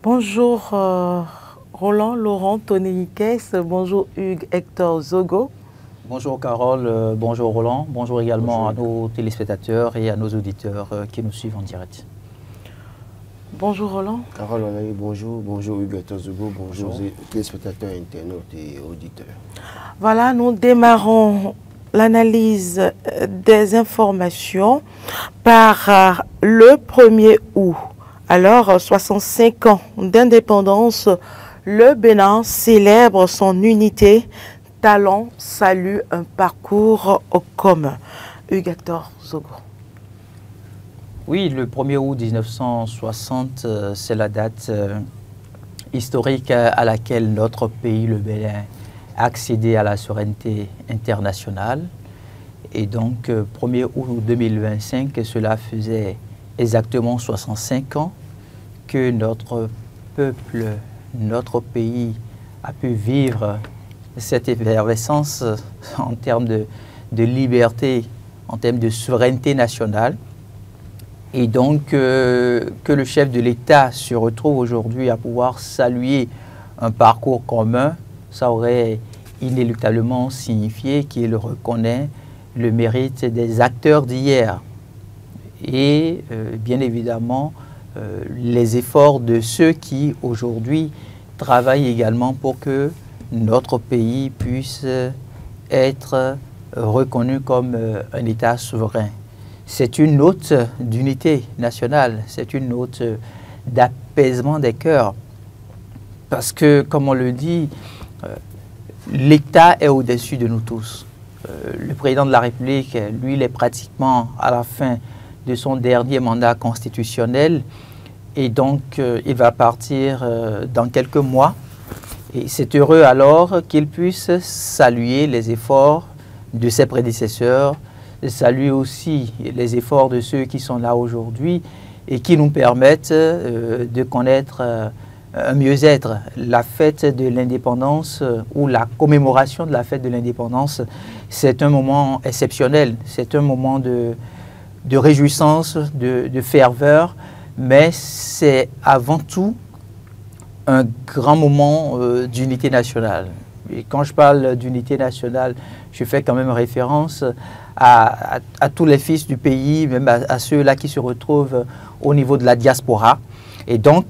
Bonjour Roland, Laurent, Tony Nikes, bonjour Hugues, Hector Zogo. Bonjour Carole, bonjour Roland, bonjour également à nos téléspectateurs et à nos auditeurs qui nous suivent en direct. Bonjour Roland. Carole, bonjour, bonjour Hugues, Hector Zogo, bonjour téléspectateurs, internautes et auditeurs. Voilà, nous démarrons l'analyse des informations par le 1er août. Alors, 65 ans d'indépendance, le Bénin célèbre son unité. Talent salue un parcours commun. Hugues Hector Zogo. Oui, le 1er août 1960, c'est la date historique à laquelle notre pays, le Bénin, a accédé à la souveraineté internationale. Et donc, 1er août 2025, cela faisait exactement 65 ans que notre peuple, notre pays a pu vivre cette effervescence en termes de liberté, en termes de souveraineté nationale. Et donc, que le chef de l'État se retrouve aujourd'hui à pouvoir saluer un parcours commun, ça aurait inéluctablement signifié qu'il reconnaît le mérite des acteurs d'hier. Et bien évidemment, les efforts de ceux qui, aujourd'hui, travaillent également pour que notre pays puisse être reconnu comme un État souverain. C'est une note d'unité nationale, c'est une note d'apaisement des cœurs. Parce que, comme on le dit, l'État est au-dessus de nous tous. Le président de la République, lui, il est pratiquement à la fin de son dernier mandat constitutionnel et donc il va partir dans quelques mois. Et c'est heureux alors qu'il puisse saluer les efforts de ses prédécesseurs, saluer aussi les efforts de ceux qui sont là aujourd'hui et qui nous permettent de connaître un mieux-être. La fête de l'indépendance ou la commémoration de la fête de l'indépendance, c'est un moment exceptionnel, c'est un moment de réjouissance, de ferveur, mais c'est avant tout un grand moment d'unité nationale. Et quand je parle d'unité nationale, je fais quand même référence à tous les fils du pays, même à ceux-là qui se retrouvent au niveau de la diaspora. Et donc,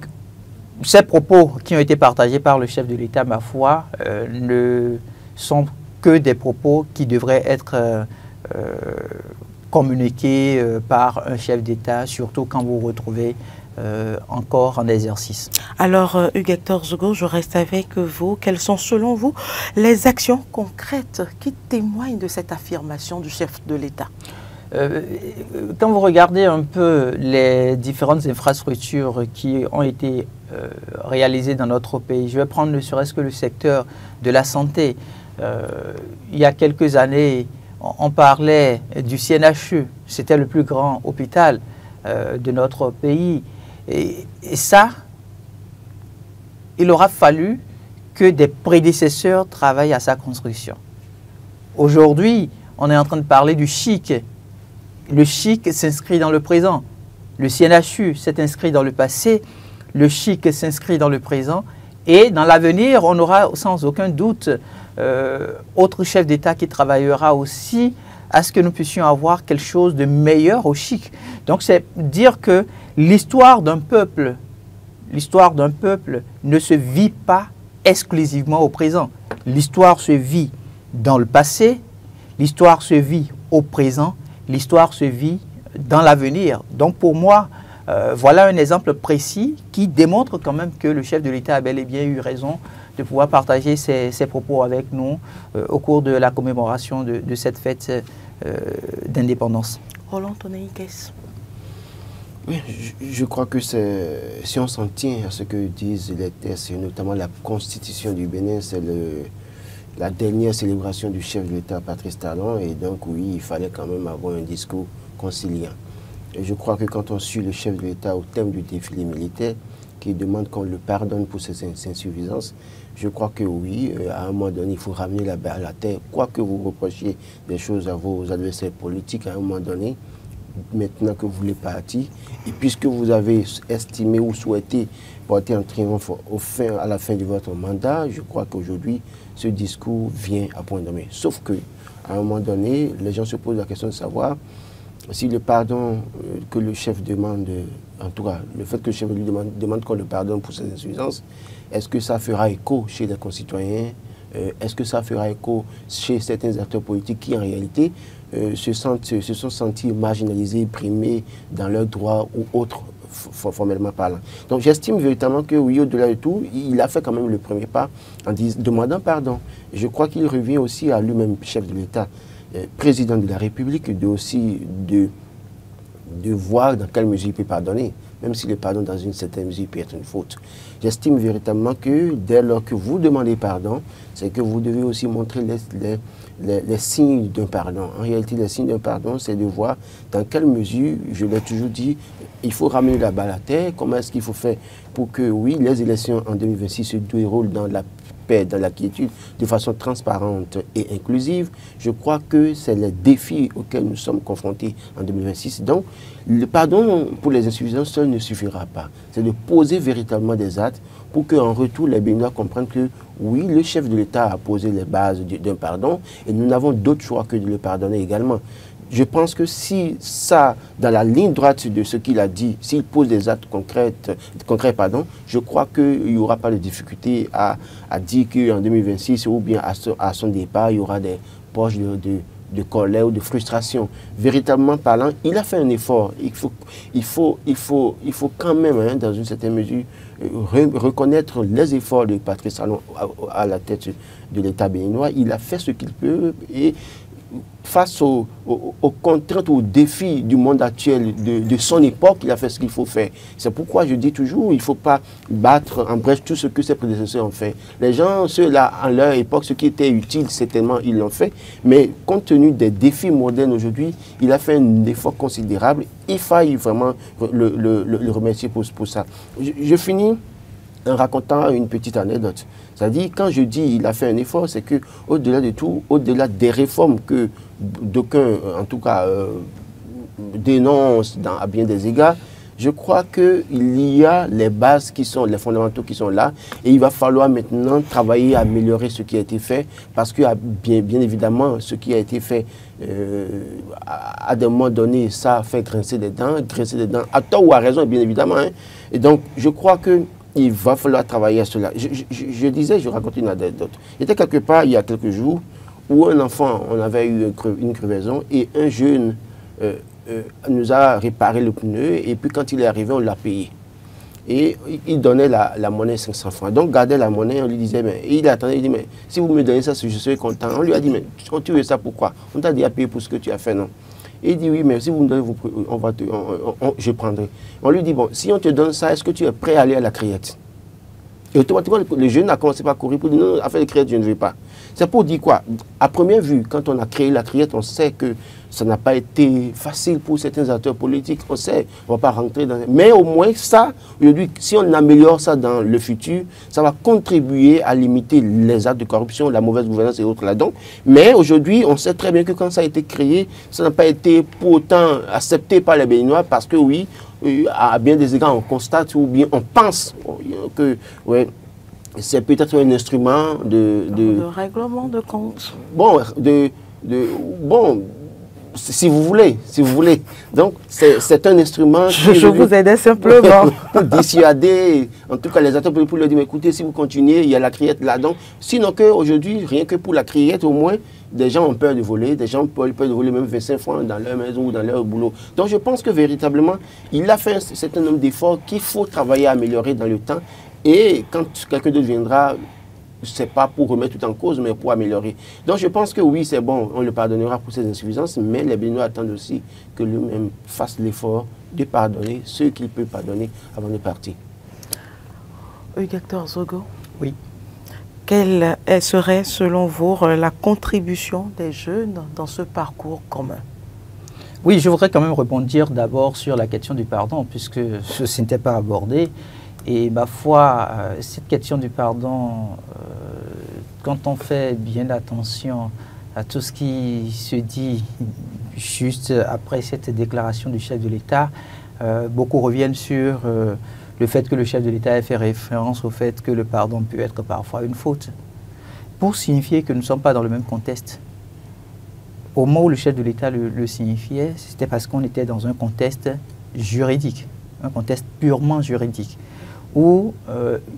ces propos qui ont été partagés par le chef de l'État, ma foi, ne sont que des propos qui devraient être communiqués par un chef d'État, surtout quand vous vous retrouvez encore en exercice. Alors, Hugues Hector Zogo, je reste avec vous. Quelles sont, selon vous, les actions concrètes qui témoignent de cette affirmation du chef de l'État? Quand vous regardez un peu les différentes infrastructures qui ont été réalisées dans notre pays, je vais prendre ne serait-ce que le secteur de la santé. Il y a quelques années, on parlait du CNHU, c'était le plus grand hôpital de notre pays. Et ça, il aura fallu que des prédécesseurs travaillent à sa construction. Aujourd'hui, on est en train de parler du chic. Le chic s'inscrit dans le présent. Le CNHU s'est inscrit dans le passé. Le chic s'inscrit dans le présent. Et dans l'avenir, on aura sans aucun doute autre chef d'État qui travaillera aussi à ce que nous puissions avoir quelque chose de meilleur au chic. Donc c'est dire que l'histoire d'un peuple ne se vit pas exclusivement au présent. L'histoire se vit dans le passé, l'histoire se vit au présent, l'histoire se vit dans l'avenir. Donc pour moi, voilà un exemple précis qui démontre quand même que le chef de l'État a bel et bien eu raison de pouvoir partager ses propos avec nous au cours de la commémoration de cette fête d'indépendance. Roland Tonneikes. Oui, je crois que si on s'en tient à ce que disent les textes, et notamment la Constitution du Bénin, c'est la dernière célébration du chef de l'État, Patrice Talon, et donc oui, il fallait quand même avoir un discours conciliant. Et je crois que quand on suit le chef de l'État au thème du défilé militaire, qui demande qu'on le pardonne pour ses insuffisances, je crois que oui, à un moment donné, il faut ramener la barre à la terre. Quoi que vous reprochiez des choses à vos adversaires politiques, à un moment donné, maintenant que vous voulez partir, et puisque vous avez estimé ou souhaité porter un triomphe à la fin de votre mandat, je crois qu'aujourd'hui, ce discours vient à point nommé. Sauf que, à un moment donné, les gens se posent la question de savoir si le pardon que le chef demande, en tout cas, le fait que le chef lui demande qu'on le pardonne pour ses insuffisances, est-ce que ça fera écho chez les concitoyens? Est-ce que ça fera écho chez certains acteurs politiques qui, en réalité, se sont sentis marginalisés, brimés dans leurs droits ou autres, formellement parlant. Donc j'estime véritablement que oui, au-delà de tout, il a fait quand même le premier pas en demandant pardon. Je crois qu'il revient aussi à lui-même, chef de l'État, président de la République, de voir dans quelle mesure il peut pardonner, même si le pardon dans une certaine mesure peut être une faute. J'estime véritablement que dès lors que vous demandez pardon, c'est que vous devez aussi montrer les signes d'un pardon. En réalité, les signes d'un pardon, c'est de voir dans quelle mesure, je l'ai toujours dit, il faut ramener la balle à terre. Comment est-ce qu'il faut faire pour que, oui, les élections en 2026 se déroulent dans la paix, dans la quiétude, de façon transparente et inclusive. Je crois que c'est les défis auxquels nous sommes confrontés en 2026. Donc, le pardon pour les insuffisances seul ne suffira pas. C'est de poser véritablement des actes pour qu'en retour, les Béninois comprennent que, oui, le chef de l'État a posé les bases d'un pardon et nous n'avons d'autre choix que de le pardonner également. Je pense que si ça, dans la ligne droite de ce qu'il a dit, s'il pose des actes concrets, je crois qu'il n'y aura pas de difficulté à dire qu'en 2026 ou bien à son départ, il y aura des poches de colère ou de frustration. Véritablement parlant, il a fait un effort. Il faut quand même, hein, dans une certaine mesure, reconnaître les efforts de Patrice Talon à la tête de l'État béninois. Il a fait ce qu'il peut et face aux contraintes, aux défis du monde actuel, de son époque, il a fait ce qu'il faut faire. C'est pourquoi je dis toujours, il ne faut pas battre en brèche tout ce que ses prédécesseurs ont fait. Les gens, ceux-là, en leur époque, ce qui était utile, certainement, ils l'ont fait. Mais compte tenu des défis modernes aujourd'hui, il a fait un effort considérable. Il faille vraiment le remercier pour ça. Je finis en racontant une petite anecdote. C'est-à-dire, quand je dis qu'il a fait un effort, c'est que au-delà de tout, au-delà des réformes que d'aucuns, en tout cas, dénoncent à bien des égards, je crois qu'il y a les bases qui sont, les fondamentaux qui sont là, et il va falloir maintenant travailler à améliorer ce qui a été fait, parce que bien évidemment, ce qui a été fait, à des moments donnés, ça fait grincer des dents, à tort ou à raison, bien évidemment. Hein. Et donc, je crois que il va falloir travailler à cela. Je racontais une anecdote. J'étais quelque part, il y a quelques jours, où un enfant, on avait eu une crevaison, et un jeune nous a réparé le pneu, et puis quand il est arrivé, on l'a payé. Et il donnait la monnaie 500 francs. Donc, gardait la monnaie, on lui disait, mais il attendait, il dit, mais si vous me donnez ça, je serai content. On lui a dit, mais tu veux ça pourquoi? On t'a déjà payé pour ce que tu as fait, non? Et il dit, oui, mais si vous me donnez, je prendrai. On lui dit, bon, si on te donne ça, est-ce que tu es prêt à aller à la criette? Et automatiquement, le jeune a commencé par courir pour dire, non, à faire la criette, je ne veux pas. C'est pour dire quoi? À première vue, quand on a créé la criette, on sait que ça n'a pas été facile pour certains acteurs politiques. On sait, on ne va pas rentrer dans... Mais au moins, ça, aujourd'hui, si on améliore ça dans le futur, ça va contribuer à limiter les actes de corruption, la mauvaise gouvernance et autres là-dedans. Mais aujourd'hui, on sait très bien que quand ça a été créé, ça n'a pas été pour autant accepté par les Béninois parce que oui, à bien des égards, on constate ou bien on pense que... Ouais, c'est peut-être un instrument de règlement de compte. Bon, bon, si vous voulez. Donc, c'est un instrument... Je vous aidais simplement. Pour dissuader, en tout cas, les acteurs pour leur dire, écoutez, si vous continuez, il y a la criette là-dedans. Sinon qu'aujourd'hui, rien que pour la criette, au moins, des gens ont peur de voler, des gens peuvent voler même 25 francs dans leur maison ou dans leur boulot. Donc, je pense que véritablement, il a fait un certain nombre d'efforts qu'il faut travailler à améliorer dans le temps. Et quand quelqu'un d'autre viendra, ce n'est pas pour remettre tout en cause, mais pour améliorer. Donc je pense que oui, c'est bon, on le pardonnera pour ses insuffisances, mais les Béninois attendent aussi que lui-même fasse l'effort de pardonner ceux qu'il peut pardonner avant de partir. Docteur Zogo. Oui. Quelle serait, selon vous, la contribution des jeunes dans ce parcours commun? Oui, je voudrais quand même rebondir d'abord sur la question du pardon, puisque ce n'était pas abordé. Et ma foi, cette question du pardon, quand on fait bien attention à tout ce qui se dit juste après cette déclaration du chef de l'État, beaucoup reviennent sur le fait que le chef de l'État ait fait référence au fait que le pardon peut être parfois une faute, pour signifier que nous ne sommes pas dans le même contexte. Au moment où le chef de l'État le signifiait, c'était parce qu'on était dans un contexte juridique, un contexte purement juridique, où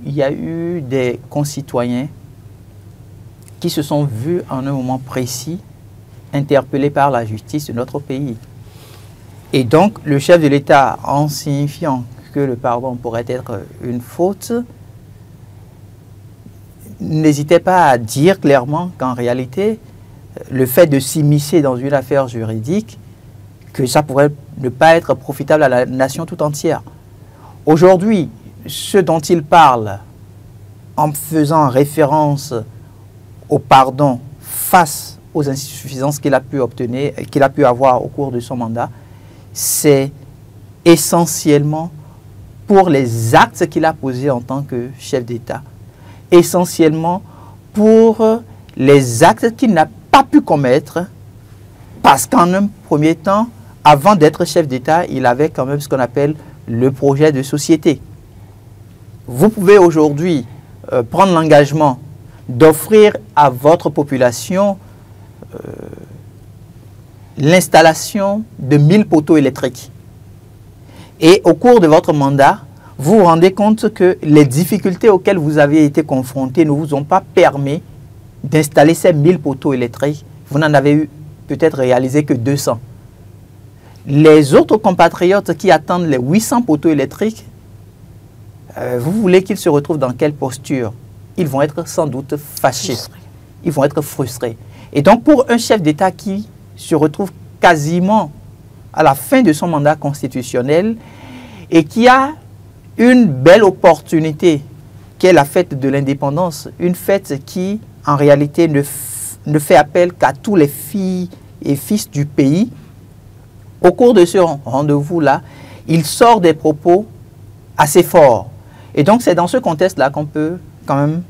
il y a eu des concitoyens qui se sont vus en un moment précis interpellés par la justice de notre pays. Et donc, le chef de l'État, en signifiant que le pardon pourrait être une faute, n'hésitait pas à dire clairement qu'en réalité, le fait de s'immiscer dans une affaire juridique, que ça pourrait ne pas être profitable à la nation tout entière. Aujourd'hui, ce dont il parle, en faisant référence au pardon face aux insuffisances qu'il a pu obtenir, qu'il a pu avoir au cours de son mandat, c'est essentiellement pour les actes qu'il a posés en tant que chef d'État, essentiellement pour les actes qu'il n'a pas pu commettre, parce qu'en un premier temps, avant d'être chef d'État, il avait quand même ce qu'on appelle le projet de société. Vous pouvez aujourd'hui prendre l'engagement d'offrir à votre population l'installation de 1000 poteaux électriques. Et au cours de votre mandat, vous vous rendez compte que les difficultés auxquelles vous avez été confrontés ne vous ont pas permis d'installer ces 1000 poteaux électriques. Vous n'en avez eu peut-être réalisé que 200. Les autres compatriotes qui attendent les 800 poteaux électriques, vous voulez qu'ils se retrouvent dans quelle posture? Ils vont être sans doute fâchés. Ils vont être frustrés. Et donc, pour un chef d'État qui se retrouve quasiment à la fin de son mandat constitutionnel et qui a une belle opportunité, qui est la fête de l'indépendance, une fête qui, en réalité, ne fait appel qu'à tous les filles et fils du pays, au cours de ce rendez-vous-là, il sort des propos assez forts. Et donc, c'est dans ce contexte-là qu'on peut quand même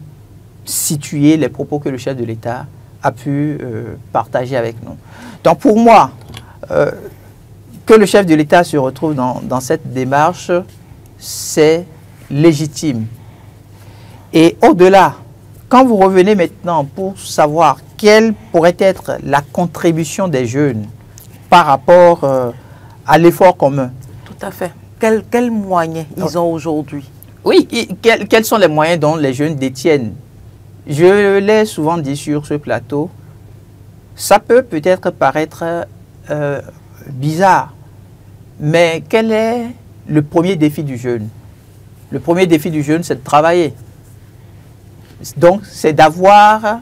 situer les propos que le chef de l'État a pu partager avec nous. Donc, pour moi, que le chef de l'État se retrouve dans cette démarche, c'est légitime. Et au-delà, quand vous revenez maintenant pour savoir quelle pourrait être la contribution des jeunes par rapport à l'effort commun. Tout à fait. Quels moyens ils ont aujourd'hui? Oui, quels sont les moyens dont les jeunes détiennent? Je l'ai souvent dit sur ce plateau, ça peut peut-être paraître bizarre, mais quel est le premier défi du jeune? Le premier défi du jeune, c'est de travailler. Donc, c'est d'avoir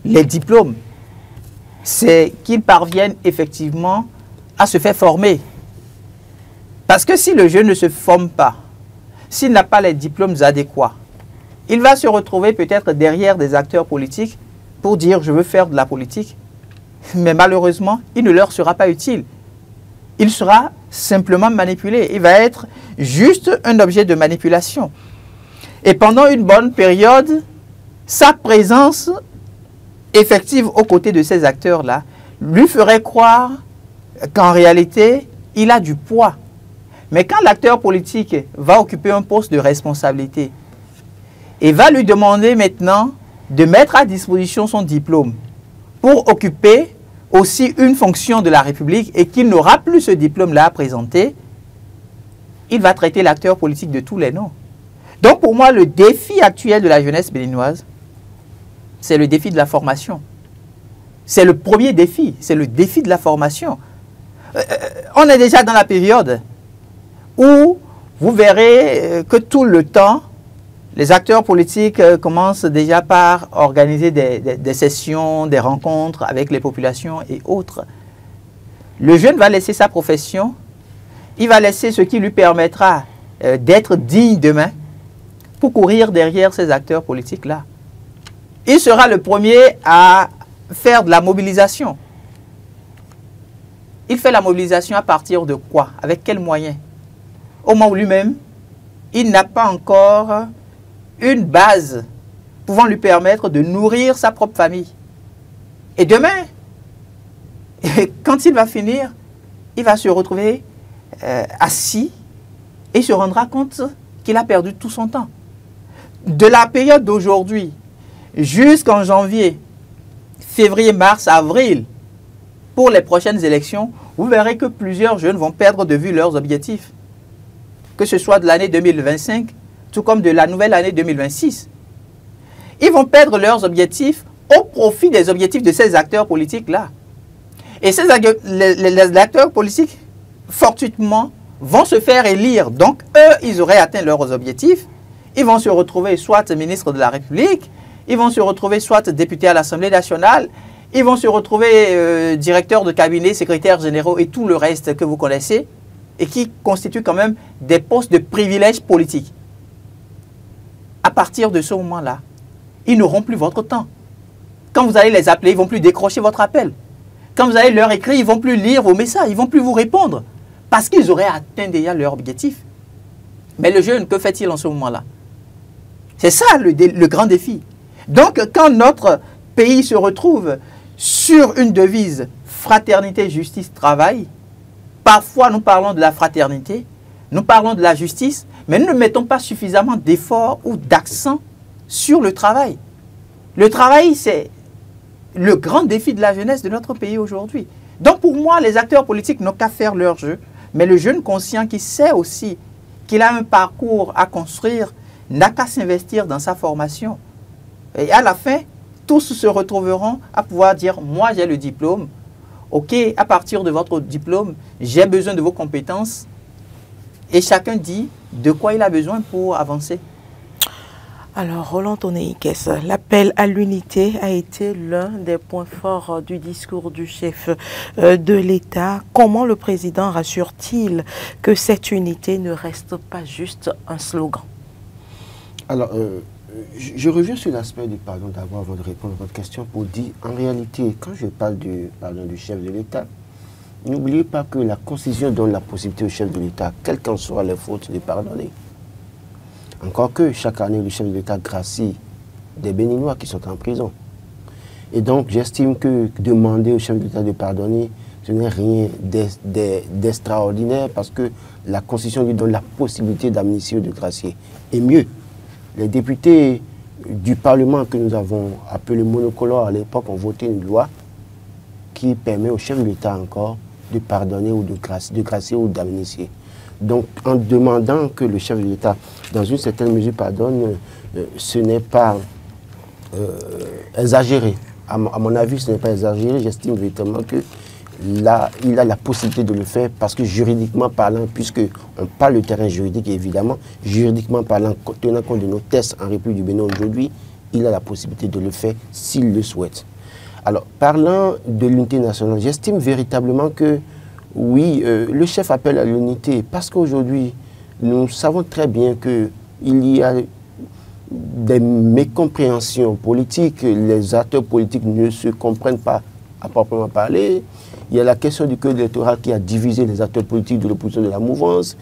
les diplômes. C'est qu'ils parviennent effectivement à se faire former. Parce que si le jeune ne se forme pas, s'il n'a pas les diplômes adéquats, il va se retrouver peut-être derrière des acteurs politiques pour dire « je veux faire de la politique ». Mais malheureusement, il ne leur sera pas utile. Il sera simplement manipulé. Il va être juste un objet de manipulation. Et pendant une bonne période, sa présence effective aux côtés de ces acteurs-là lui ferait croire qu'en réalité, il a du poids. Mais quand l'acteur politique va occuper un poste de responsabilité et va lui demander maintenant de mettre à disposition son diplôme pour occuper aussi une fonction de la République et qu'il n'aura plus ce diplôme-là à présenter, il va traiter l'acteur politique de tous les noms. Donc pour moi, le défi actuel de la jeunesse béninoise, c'est le défi de la formation. C'est le premier défi, c'est le défi de la formation. On est déjà dans la période où vous verrez que tout le temps, les acteurs politiques commencent déjà par organiser des sessions, des rencontres avec les populations et autres. Le jeune va laisser sa profession, il va laisser ce qui lui permettra d'être digne demain pour courir derrière ces acteurs politiques-là. Il sera le premier à faire de la mobilisation. Il fait la mobilisation à partir de quoi? Avec quels moyens? Au moment où lui-même, il n'a pas encore une base pouvant lui permettre de nourrir sa propre famille. Et demain, Et quand il va finir, il va se retrouver assis et se rendra compte qu'il a perdu tout son temps. De la période d'aujourd'hui jusqu'en janvier, février, mars, avril, pour les prochaines élections, vous verrez que plusieurs jeunes vont perdre de vue leurs objectifs. Que ce soit de l'année 2025, tout comme de la nouvelle année 2026. Ils vont perdre leurs objectifs au profit des objectifs de ces acteurs politiques-là. Et les acteurs politiques, fortuitement, vont se faire élire. Donc, eux, ils auraient atteint leurs objectifs. Ils vont se retrouver soit ministres de la République, ils vont se retrouver soit députés à l'Assemblée nationale, ils vont se retrouver directeurs de cabinet, secrétaires généraux et tout le reste que vous connaissez et qui constituent quand même des postes de privilèges politiques. À partir de ce moment-là, ils n'auront plus votre temps. Quand vous allez les appeler, ils ne vont plus décrocher votre appel. Quand vous allez leur écrire, ils ne vont plus lire vos messages, ils ne vont plus vous répondre parce qu'ils auraient atteint déjà leur objectif. Mais le jeune, que fait-il en ce moment-là? C'est ça le grand défi. Donc, quand notre pays se retrouve sur une devise fraternité, justice, travail, parfois nous parlons de la fraternité, nous parlons de la justice, mais nous ne mettons pas suffisamment d'efforts ou d'accent sur le travail. Le travail, c'est le grand défi de la jeunesse de notre pays aujourd'hui. Donc, pour moi, les acteurs politiques n'ont qu'à faire leur jeu, mais le jeune conscient qui sait aussi qu'il a un parcours à construire n'a qu'à s'investir dans sa formation. Et à la fin, tous se retrouveront à pouvoir dire « moi j'ai le diplôme, ok, à partir de votre diplôme, j'ai besoin de vos compétences » et chacun dit de quoi il a besoin pour avancer. Alors, Roland Toneikes, l'appel à l'unité a été l'un des points forts du discours du chef de l'État. Comment le président rassure-t-il que cette unité ne reste pas juste un slogan? Alors, je reviens sur l'aspect du pardon d'abord avant de répondre à votre question pour dire, en réalité, quand je parle du pardon du chef de l'État, n'oubliez pas que la Constitution donne la possibilité au chef de l'État, quelles qu'en soient les fautes, de pardonner. Encore que chaque année, le chef de l'État gracie des Béninois qui sont en prison. Et donc, j'estime que demander au chef de l'État de pardonner, ce n'est rien d'extraordinaire parce que la Constitution lui donne la possibilité d'amnistier ou de gracier. Et mieux, les députés du Parlement que nous avons appelés monocolores à l'époque ont voté une loi qui permet au chef de l'État encore de pardonner ou de gracier ou d'amnistier. Donc, en demandant que le chef de l'État, dans une certaine mesure, pardonne, ce n'est pas exagéré. À mon avis, ce n'est pas exagéré. J'estime véritablement que là, il a la possibilité de le faire parce que juridiquement parlant, puisqu'on parle du terrain juridique, évidemment, juridiquement parlant, tenant compte de nos tests en République du Bénin aujourd'hui, il a la possibilité de le faire s'il le souhaite. Alors, parlant de l'unité nationale, j'estime véritablement que oui, le chef appelle à l'unité parce qu'aujourd'hui, nous savons très bien qu'il y a des mécompréhensions politiques, les acteurs politiques ne se comprennent pas à proprement parler. Il y a la question du code électoral qui a divisé les acteurs politiques de l'opposition de la mouvance.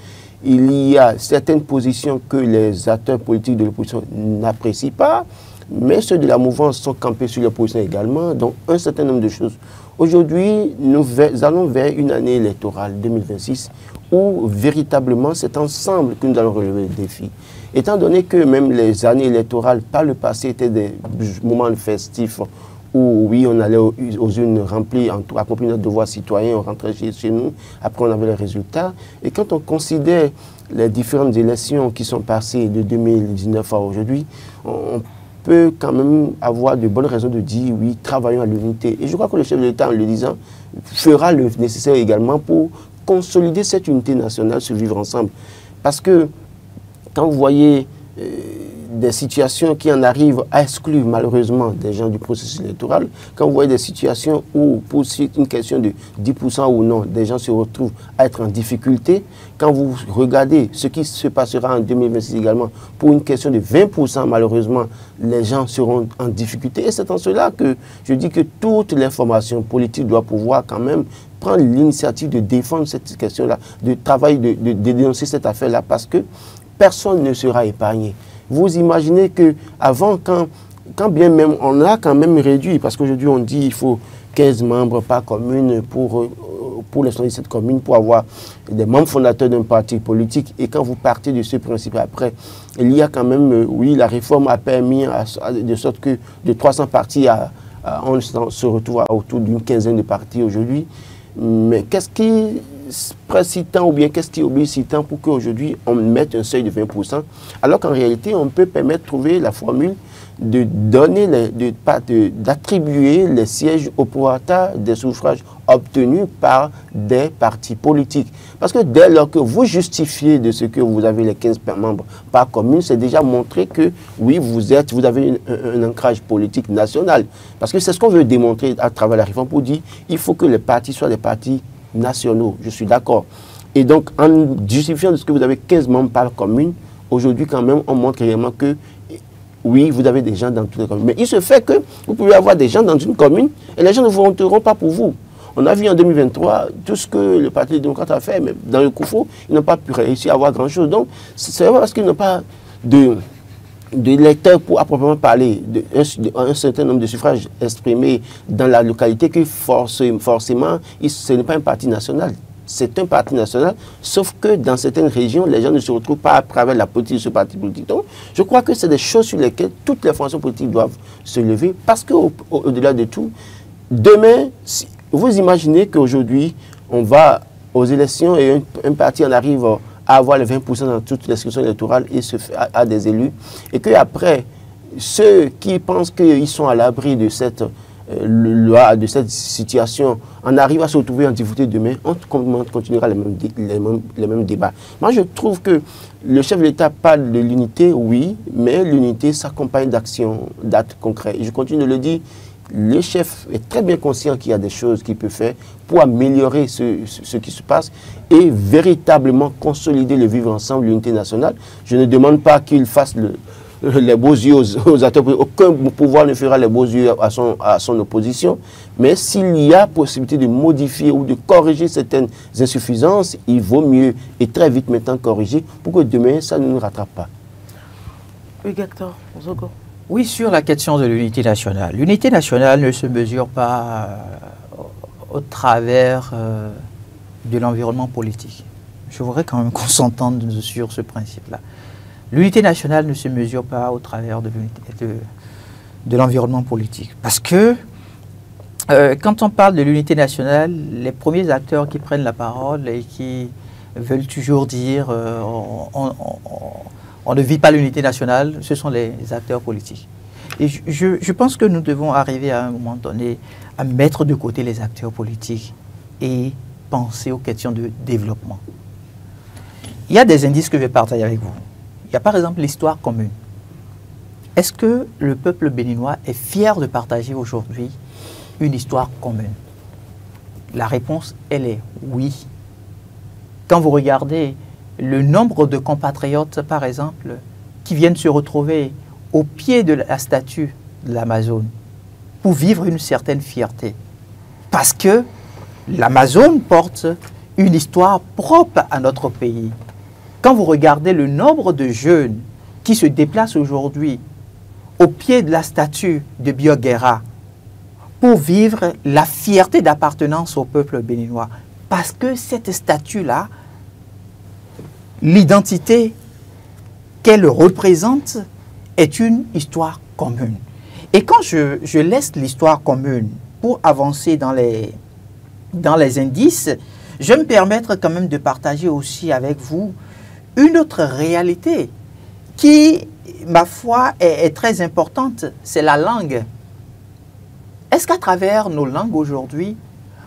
Il y a certaines positions que les acteurs politiques de l'opposition n'apprécient pas, mais ceux de la mouvance sont campés sur l'opposition également, donc un certain nombre de choses. Aujourd'hui, nous allons vers une année électorale 2026 où véritablement c'est ensemble que nous allons relever le défi. Étant donné que même les années électorales par le passé étaient des moments festifs où oui, on allait aux urnes remplir, accomplir notre devoir citoyen, on rentrait chez nous, après on avait les résultats. Et quand on considère les différentes élections qui sont passées de 2019 à aujourd'hui, on peut quand même avoir de bonnes raisons de dire oui, travaillons à l'unité. Et je crois que le chef de l'État, en le disant, fera le nécessaire également pour consolider cette unité nationale, se vivre ensemble. Parce que quand vous voyez des situations qui en arrivent à exclure malheureusement des gens du processus électoral, quand vous voyez des situations où, pour une question de 10% ou non, des gens se retrouvent à être en difficulté, quand vous regardez ce qui se passera en 2026 également, pour une question de 20%, malheureusement, les gens seront en difficulté. Et c'est en cela que je dis que toute l'information politique doit pouvoir quand même prendre l'initiative de défendre cette question-là, de travailler, de dénoncer cette affaire-là, parce que personne ne sera épargné. Vous imaginez qu'avant, quand bien même, on a quand même réduit, parce qu'aujourd'hui on dit qu'il faut 15 membres par commune pour les 77 communes, pour avoir des membres fondateurs d'un parti politique. Et quand vous partez de ce principe après, il y a quand même, oui, la réforme a permis de sorte que de 300 partis, on se retrouve autour d'une quinzaine de partis aujourd'hui. Mais qu'est-ce qui prend si tant ou bien qu'est-ce qui oblige si tant pour qu'aujourd'hui on mette un seuil de 20%, alors qu'en réalité on peut permettre de trouver la formule de donner, d'attribuer les sièges au prorata des suffrages obtenus par des partis politiques. Parce que dès lors que vous justifiez de ce que vous avez les 15 membres par commune, c'est déjà montré que oui, vous avez un ancrage politique national. Parce que c'est ce qu'on veut démontrer à travers la réforme pour dire il faut que les partis soient des partis nationaux. Je suis d'accord. Et donc, en justifiant de ce que vous avez 15 membres par commune, aujourd'hui quand même, on montre réellement que oui, vous avez des gens dans toutes les communes. Mais il se fait que vous pouvez avoir des gens dans une commune et les gens ne voteront pas pour vous. On a vu en 2023 tout ce que le Parti démocrate a fait, mais dans le Koufou, ils n'ont pas pu réussir à avoir grand-chose. Donc, c'est vraiment parce qu'ils n'ont pas d'électeurs pour à proprement parler, un certain nombre de suffrages exprimés dans la localité que forcément, ce n'est pas un parti national. C'est un parti national, sauf que dans certaines régions, les gens ne se retrouvent pas à travers la politique de ce parti politique. Donc, je crois que c'est des choses sur lesquelles toutes les formations politiques doivent se lever, parce qu'au-delà de tout, demain, vous imaginez qu'aujourd'hui, on va aux élections et un parti en arrive à avoir les 20% dans toute l'inscription électorale et a des élus, et qu'après, ceux qui pensent qu'ils sont à l'abri de cette loi, de cette situation, on arrive à se retrouver en difficulté demain, on continuera les mêmes débats. Moi, je trouve que le chef de l'État parle de l'unité, oui, mais l'unité s'accompagne d'actions, d'actes concrets. Et je continue de le dire, le chef est très bien conscient qu'il y a des choses qu'il peut faire pour améliorer ce qui se passe et véritablement consolider le vivre ensemble, l'unité nationale. Je ne demande pas qu'il fasse les beaux yeux aux acteurs. Aucun pouvoir ne fera les beaux yeux à son opposition. Mais s'il y a possibilité de modifier ou de corriger certaines insuffisances, il vaut mieux et très vite maintenant corriger pour que demain, ça ne nous rattrape pas. Oui, Hector Zogo. Oui, sur la question de l'unité nationale. L'unité nationale ne se mesure pas au travers de l'environnement politique. Je voudrais quand même qu'on s'entende sur ce principe-là. L'unité nationale ne se mesure pas au travers de l'environnement politique. Parce que quand on parle de l'unité nationale, les premiers acteurs qui prennent la parole et qui veulent toujours dire on ne vit pas l'unité nationale, ce sont les acteurs politiques. Et je pense que nous devons arriver à un moment donné à mettre de côté les acteurs politiques et penser aux questions de développement. Il y a des indices que je vais partager avec vous. Il y a par exemple l'histoire commune. Est-ce que le peuple béninois est fier de partager aujourd'hui une histoire commune? La réponse, elle est oui. Quand vous regardez le nombre de compatriotes, par exemple, qui viennent se retrouver au pied de la statue de l'Amazone pour vivre une certaine fierté. Parce que l'Amazone porte une histoire propre à notre pays. Quand vous regardez le nombre de jeunes qui se déplacent aujourd'hui au pied de la statue de Bioguera pour vivre la fierté d'appartenance au peuple béninois, parce que cette statue-là, l'identité qu'elle représente est une histoire commune. Et quand je laisse l'histoire commune pour avancer dans les indices, je vais me permettre quand même de partager aussi avec vous une autre réalité qui, ma foi, est très importante, c'est la langue. Est-ce qu'à travers nos langues aujourd'hui,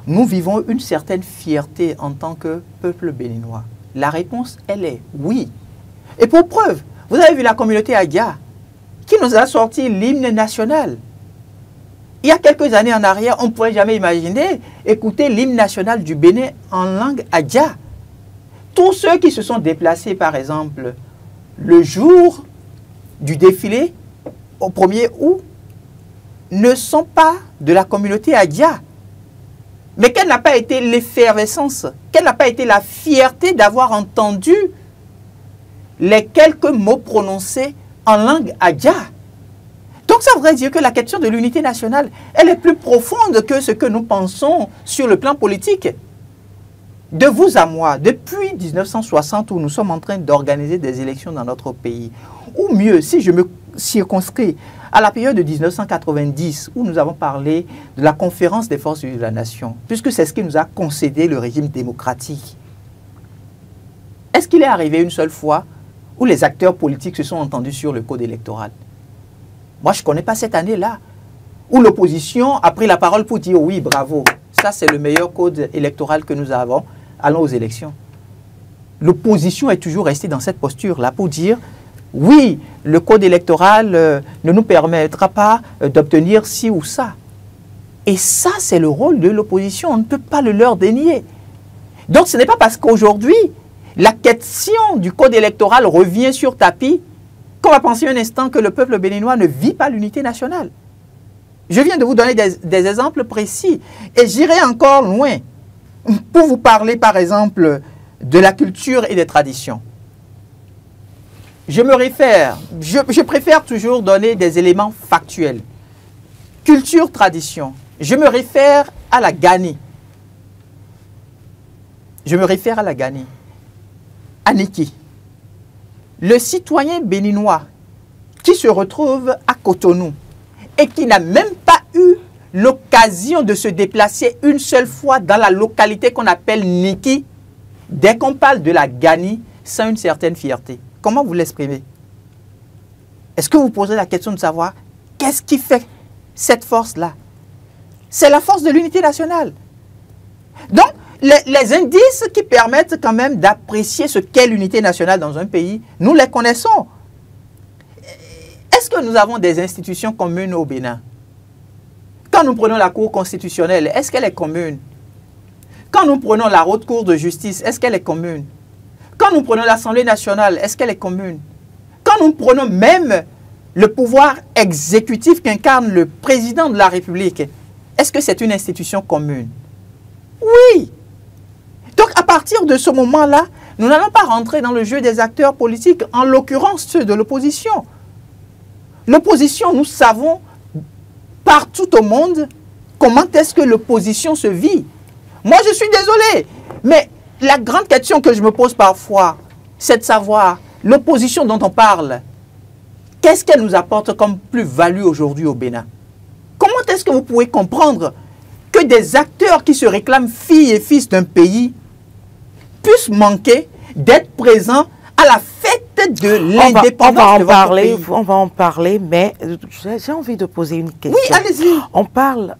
nous vivons une certaine fierté en tant que peuple béninois? La réponse, elle est oui. Et pour preuve, vous avez vu la communauté Adja qui nous a sorti l'hymne national. Il y a quelques années en arrière, on ne pourrait jamais imaginer écouter l'hymne national du Bénin en langue Adja. Tous ceux qui se sont déplacés, par exemple, le jour du défilé, au 1er août, ne sont pas de la communauté Adja. Mais quelle n'a pas été l'effervescence, quelle n'a pas été la fierté d'avoir entendu les quelques mots prononcés en langue Adja. Donc ça voudrait dire que la question de l'unité nationale, elle est plus profonde que ce que nous pensons sur le plan politique. De vous à moi, depuis 1960 où nous sommes en train d'organiser des élections dans notre pays, ou mieux, si je me circonscris à la période de 1990 où nous avons parlé de la conférence des forces de la nation, puisque c'est ce qui nous a concédé le régime démocratique. Est-ce qu'il est arrivé une seule fois où les acteurs politiques se sont entendus sur le code électoral? Moi, je ne connais pas cette année-là où l'opposition a pris la parole pour dire oui, bravo, ça c'est le meilleur code électoral que nous avons, allons aux élections. L'opposition est toujours restée dans cette posture-là pour dire oui, le code électoral ne nous permettra pas d'obtenir ci ou ça. Et ça, c'est le rôle de l'opposition, on ne peut pas le leur dénier. Donc ce n'est pas parce qu'aujourd'hui, la question du code électoral revient sur tapis qu'on va penser un instant que le peuple béninois ne vit pas l'unité nationale. Je viens de vous donner des exemples précis et j'irai encore loin pour vous parler par exemple de la culture et des traditions. Je préfère toujours donner des éléments factuels. Culture, tradition. Je me réfère à la Gani. Aniki. Le citoyen béninois qui se retrouve à Cotonou et qui n'a même pas eu l'occasion de se déplacer une seule fois dans la localité qu'on appelle Niki, dès qu'on parle de la Gani, sent une certaine fierté. Comment vous l'exprimez? Est-ce que vous posez la question de savoir qu'est-ce qui fait cette force-là? C'est la force de l'unité nationale. Donc, les indices qui permettent quand même d'apprécier ce qu'est l'unité nationale dans un pays, nous les connaissons. Est-ce que nous avons des institutions communes au Bénin? Quand nous prenons la Cour constitutionnelle, est-ce qu'elle est commune? Quand nous prenons la Haute Cour de justice, est-ce qu'elle est commune? Quand nous prenons l'Assemblée nationale, est-ce qu'elle est commune? Quand nous prenons même le pouvoir exécutif qu'incarne le président de la République, est-ce que c'est une institution commune? Oui. Donc à partir de ce moment-là, nous n'allons pas rentrer dans le jeu des acteurs politiques, en l'occurrence ceux de l'opposition. L'opposition, nous savons partout au monde comment est-ce que l'opposition se vit. Moi, je suis désolé, mais la grande question que je me pose parfois, c'est de savoir, l'opposition dont on parle, qu'est-ce qu'elle nous apporte comme plus-value aujourd'hui au Bénin? Comment est-ce que vous pouvez comprendre que des acteurs qui se réclament filles et fils d'un pays puissent manquer d'être présents à la fête de l'indépendance de votre pays? On va en parler, mais j'ai envie de poser une question. Oui, allez-y. On parle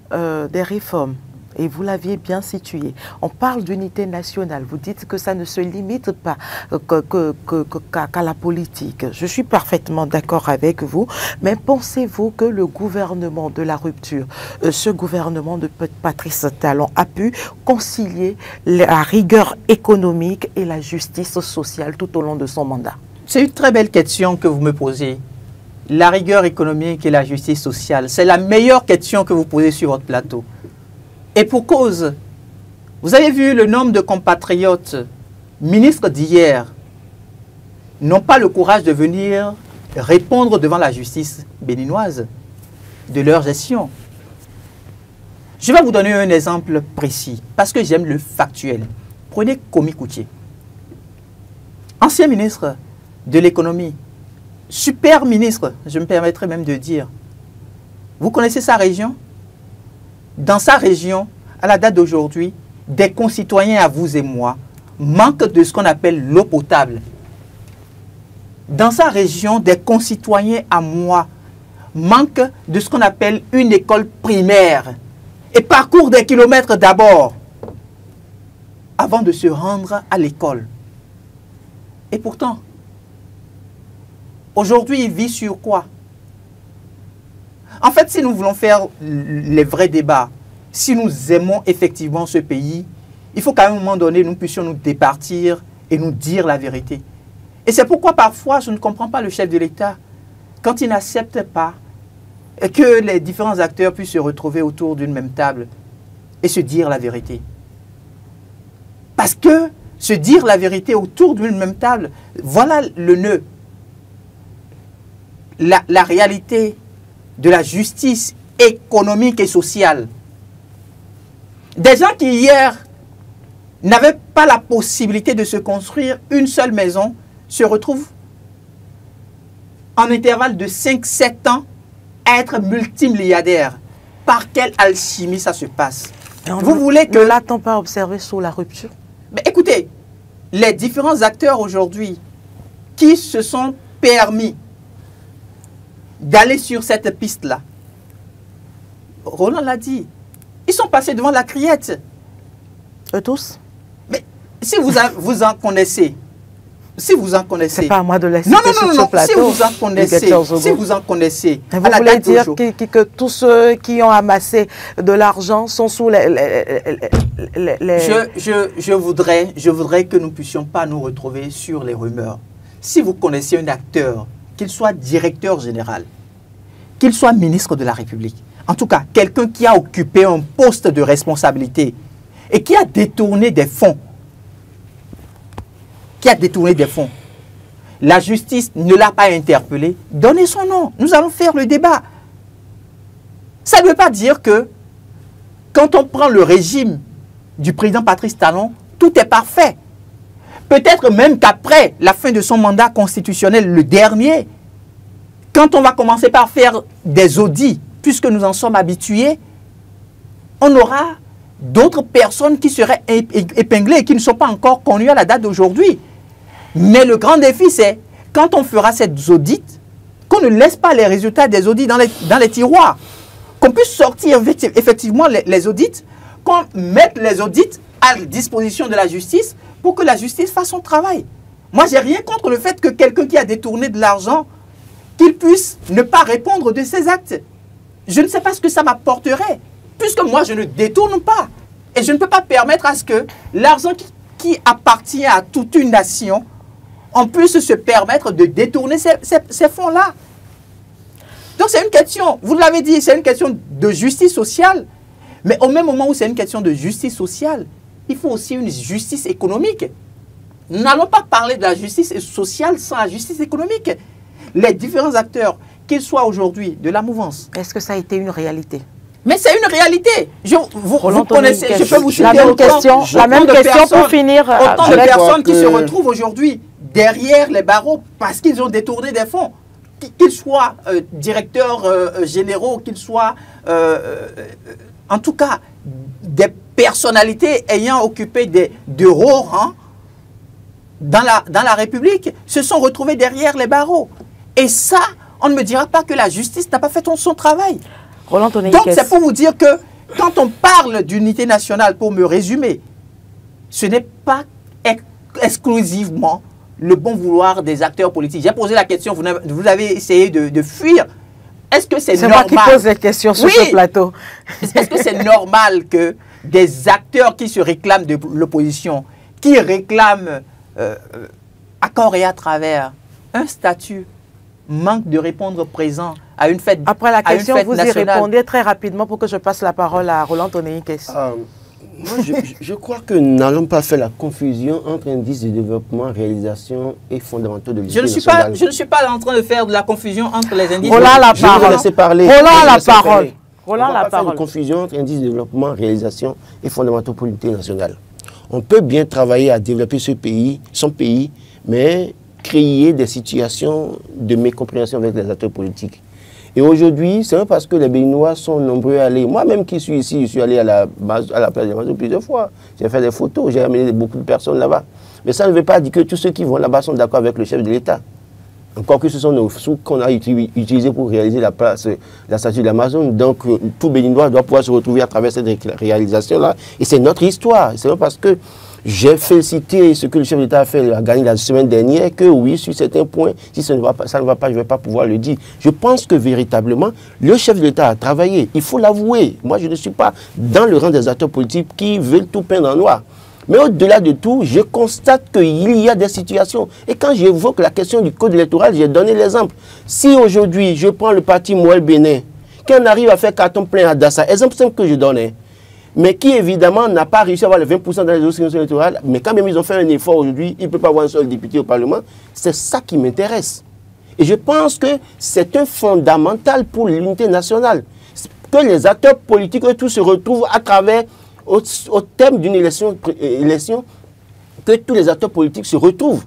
des réformes. Et vous l'aviez bien situé. On parle d'unité nationale. Vous dites que ça ne se limite pas qu'à la politique. Je suis parfaitement d'accord avec vous. Mais pensez-vous que le gouvernement de la rupture, ce gouvernement de Patrice Talon, a pu concilier la rigueur économique et la justice sociale tout au long de son mandat? C'est une très belle question que vous me posez. La rigueur économique et la justice sociale, c'est la meilleure question que vous posez sur votre plateau. Et pour cause, vous avez vu le nombre de compatriotes, ministres d'hier, n'ont pas le courage de venir répondre devant la justice béninoise de leur gestion. Je vais vous donner un exemple précis, parce que j'aime le factuel. Prenez Komi Koutié, ancien ministre de l'économie, super ministre, je me permettrai même de dire. Vous connaissez sa région? Dans sa région, à la date d'aujourd'hui, des concitoyens à vous et moi manquent de ce qu'on appelle l'eau potable. Dans sa région, des concitoyens à moi manquent de ce qu'on appelle une école primaire et parcourent des kilomètres d'abord avant de se rendre à l'école. Et pourtant, aujourd'hui, il vit sur quoi? En fait, si nous voulons faire les vrais débats, si nous aimons effectivement ce pays, il faut qu'à un moment donné, nous puissions nous départir et nous dire la vérité. Et c'est pourquoi parfois, je ne comprends pas le chef de l'État, quand il n'accepte pas que les différents acteurs puissent se retrouver autour d'une même table et se dire la vérité. Parce que se dire la vérité autour d'une même table, voilà le nœud. La réalité de la justice économique et sociale. Des gens qui hier n'avaient pas la possibilité de se construire une seule maison se retrouvent en intervalle de 5-7 ans à être multimilliardaires. Par quelle alchimie ça se passe? Vous voulez que... Ne l'a-t-on pas observé sous la rupture? Mais écoutez, les différents acteurs aujourd'hui qui se sont permis d'aller sur cette piste-là, Roland l'a dit, ils sont passés devant la criette. Eux tous? Mais si vous en connaissez, c'est pas à moi de laisser non, sur ce plateau. Si vous en connaissez, vous voulez dire que tous ceux qui ont amassé de l'argent sont sous les... Je voudrais que nous ne puissions pas nous retrouver sur les rumeurs. Si vous connaissez un acteur, qu'il soit directeur général, qu'il soit ministre de la République, en tout cas, quelqu'un qui a occupé un poste de responsabilité et qui a détourné des fonds, la justice ne l'a pas interpellé, donnez son nom, nous allons faire le débat. Ça ne veut pas dire que quand on prend le régime du président Patrice Talon, tout est parfait. Peut-être même qu'après la fin de son mandat constitutionnel, le dernier, quand on va commencer par faire des audits, puisque nous en sommes habitués, on aura d'autres personnes qui seraient épinglées et qui ne sont pas encore connues à la date d'aujourd'hui. Mais le grand défi, c'est quand on fera ces audits, qu'on ne laisse pas les résultats des audits dans les tiroirs, qu'on puisse sortir effectivement les audits, qu'on mette les audits à disposition de la justice pour que la justice fasse son travail. Moi, j'ai rien contre le fait que quelqu'un qui a détourné de l'argent, qu'il puisse ne pas répondre de ses actes. Je ne sais pas ce que ça m'apporterait, puisque moi, je ne détourne pas. Et je ne peux pas permettre à ce que l'argent qui appartient à toute une nation, on puisse se permettre de détourner ces fonds-là. Donc c'est une question, vous l'avez dit, c'est une question de justice sociale. Mais au même moment où c'est une question de justice sociale, il faut aussi une justice économique. Nous n'allons pas parler de la justice sociale sans la justice économique. Les différents acteurs, qu'ils soient aujourd'hui de la mouvance. Est-ce que ça a été une réalité? Mais c'est une réalité. Vous connaissez, je peux vous citer la même question pour finir. Autant de personnes qui se retrouvent aujourd'hui derrière les barreaux parce qu'ils ont détourné des fonds. Qu'ils soient directeurs généraux, qu'ils soient, en tout cas, des personnalités ayant occupé de hauts rangs dans la République, se sont retrouvés derrière les barreaux. Et ça, on ne me dira pas que la justice n'a pas fait son travail. Donc c'est pour vous dire que quand on parle d'unité nationale, pour me résumer, ce n'est pas exclusivement le bon vouloir des acteurs politiques. J'ai posé la question, vous avez essayé de fuir. Est-ce que c'est normal? C'est moi qui pose les questions sur ce plateau. Est-ce que c'est normal que des acteurs qui se réclament de l'opposition, qui réclament à corps et à travers un statut, manquent de répondre présent à une fête nationale? Après la question, vous y répondez très rapidement pour que je passe la parole à Roland Tonei-Ikes. Moi, je crois que nous n'allons pas faire la confusion entre indices de développement, réalisation et fondamentaux de l'unité nationale. Je ne suis pas en train de faire de la confusion entre les indices. Roland la parole. Je vais laisser parler. Roland la parole. Roland la parole. Faire une confusion entre indices de développement, réalisation et fondamentaux pour l'unité nationale. On peut bien travailler à développer son pays, mais créer des situations de mécompréhension avec les acteurs politiques. Et aujourd'hui, c'est parce que les Béninois sont nombreux à aller. Moi-même qui suis ici, je suis allé à la place de Mazou plusieurs fois. J'ai fait des photos, j'ai amené beaucoup de personnes là-bas. Mais ça ne veut pas dire que tous ceux qui vont là-bas sont d'accord avec le chef de l'État. Encore que ce sont nos sous qu'on a utilisés pour réaliser la statue de l'Amazon. Donc, tout Béninois doit pouvoir se retrouver à travers cette réalisation-là. Et c'est notre histoire. C'est pas parce que j'ai félicité ce que le chef d'État a fait, a gagné la semaine dernière, que oui, sur certains points, si ça ne va pas, je ne vais pas pouvoir le dire. Je pense que véritablement, le chef de l'État a travaillé. Il faut l'avouer. Moi, je ne suis pas dans le rang des acteurs politiques qui veulent tout peindre en noir. Mais au-delà de tout, je constate qu'il y a des situations. Et quand j'évoque la question du code électoral, j'ai donné l'exemple. Si aujourd'hui, je prends le parti Moël Bénin, qu'on arrive à faire carton plein à Dassa, exemple simple que je donne, mais qui évidemment n'a pas réussi à avoir les 20% dans les autres élections électorales, mais quand même ils ont fait un effort aujourd'hui, il ne peut pas avoir un seul député au Parlement, c'est ça qui m'intéresse. Et je pense que c'est un fondamental pour l'unité nationale. Que les acteurs politiques, eux, tous se retrouvent à travers, au thème d'une élection, que tous les acteurs politiques se retrouvent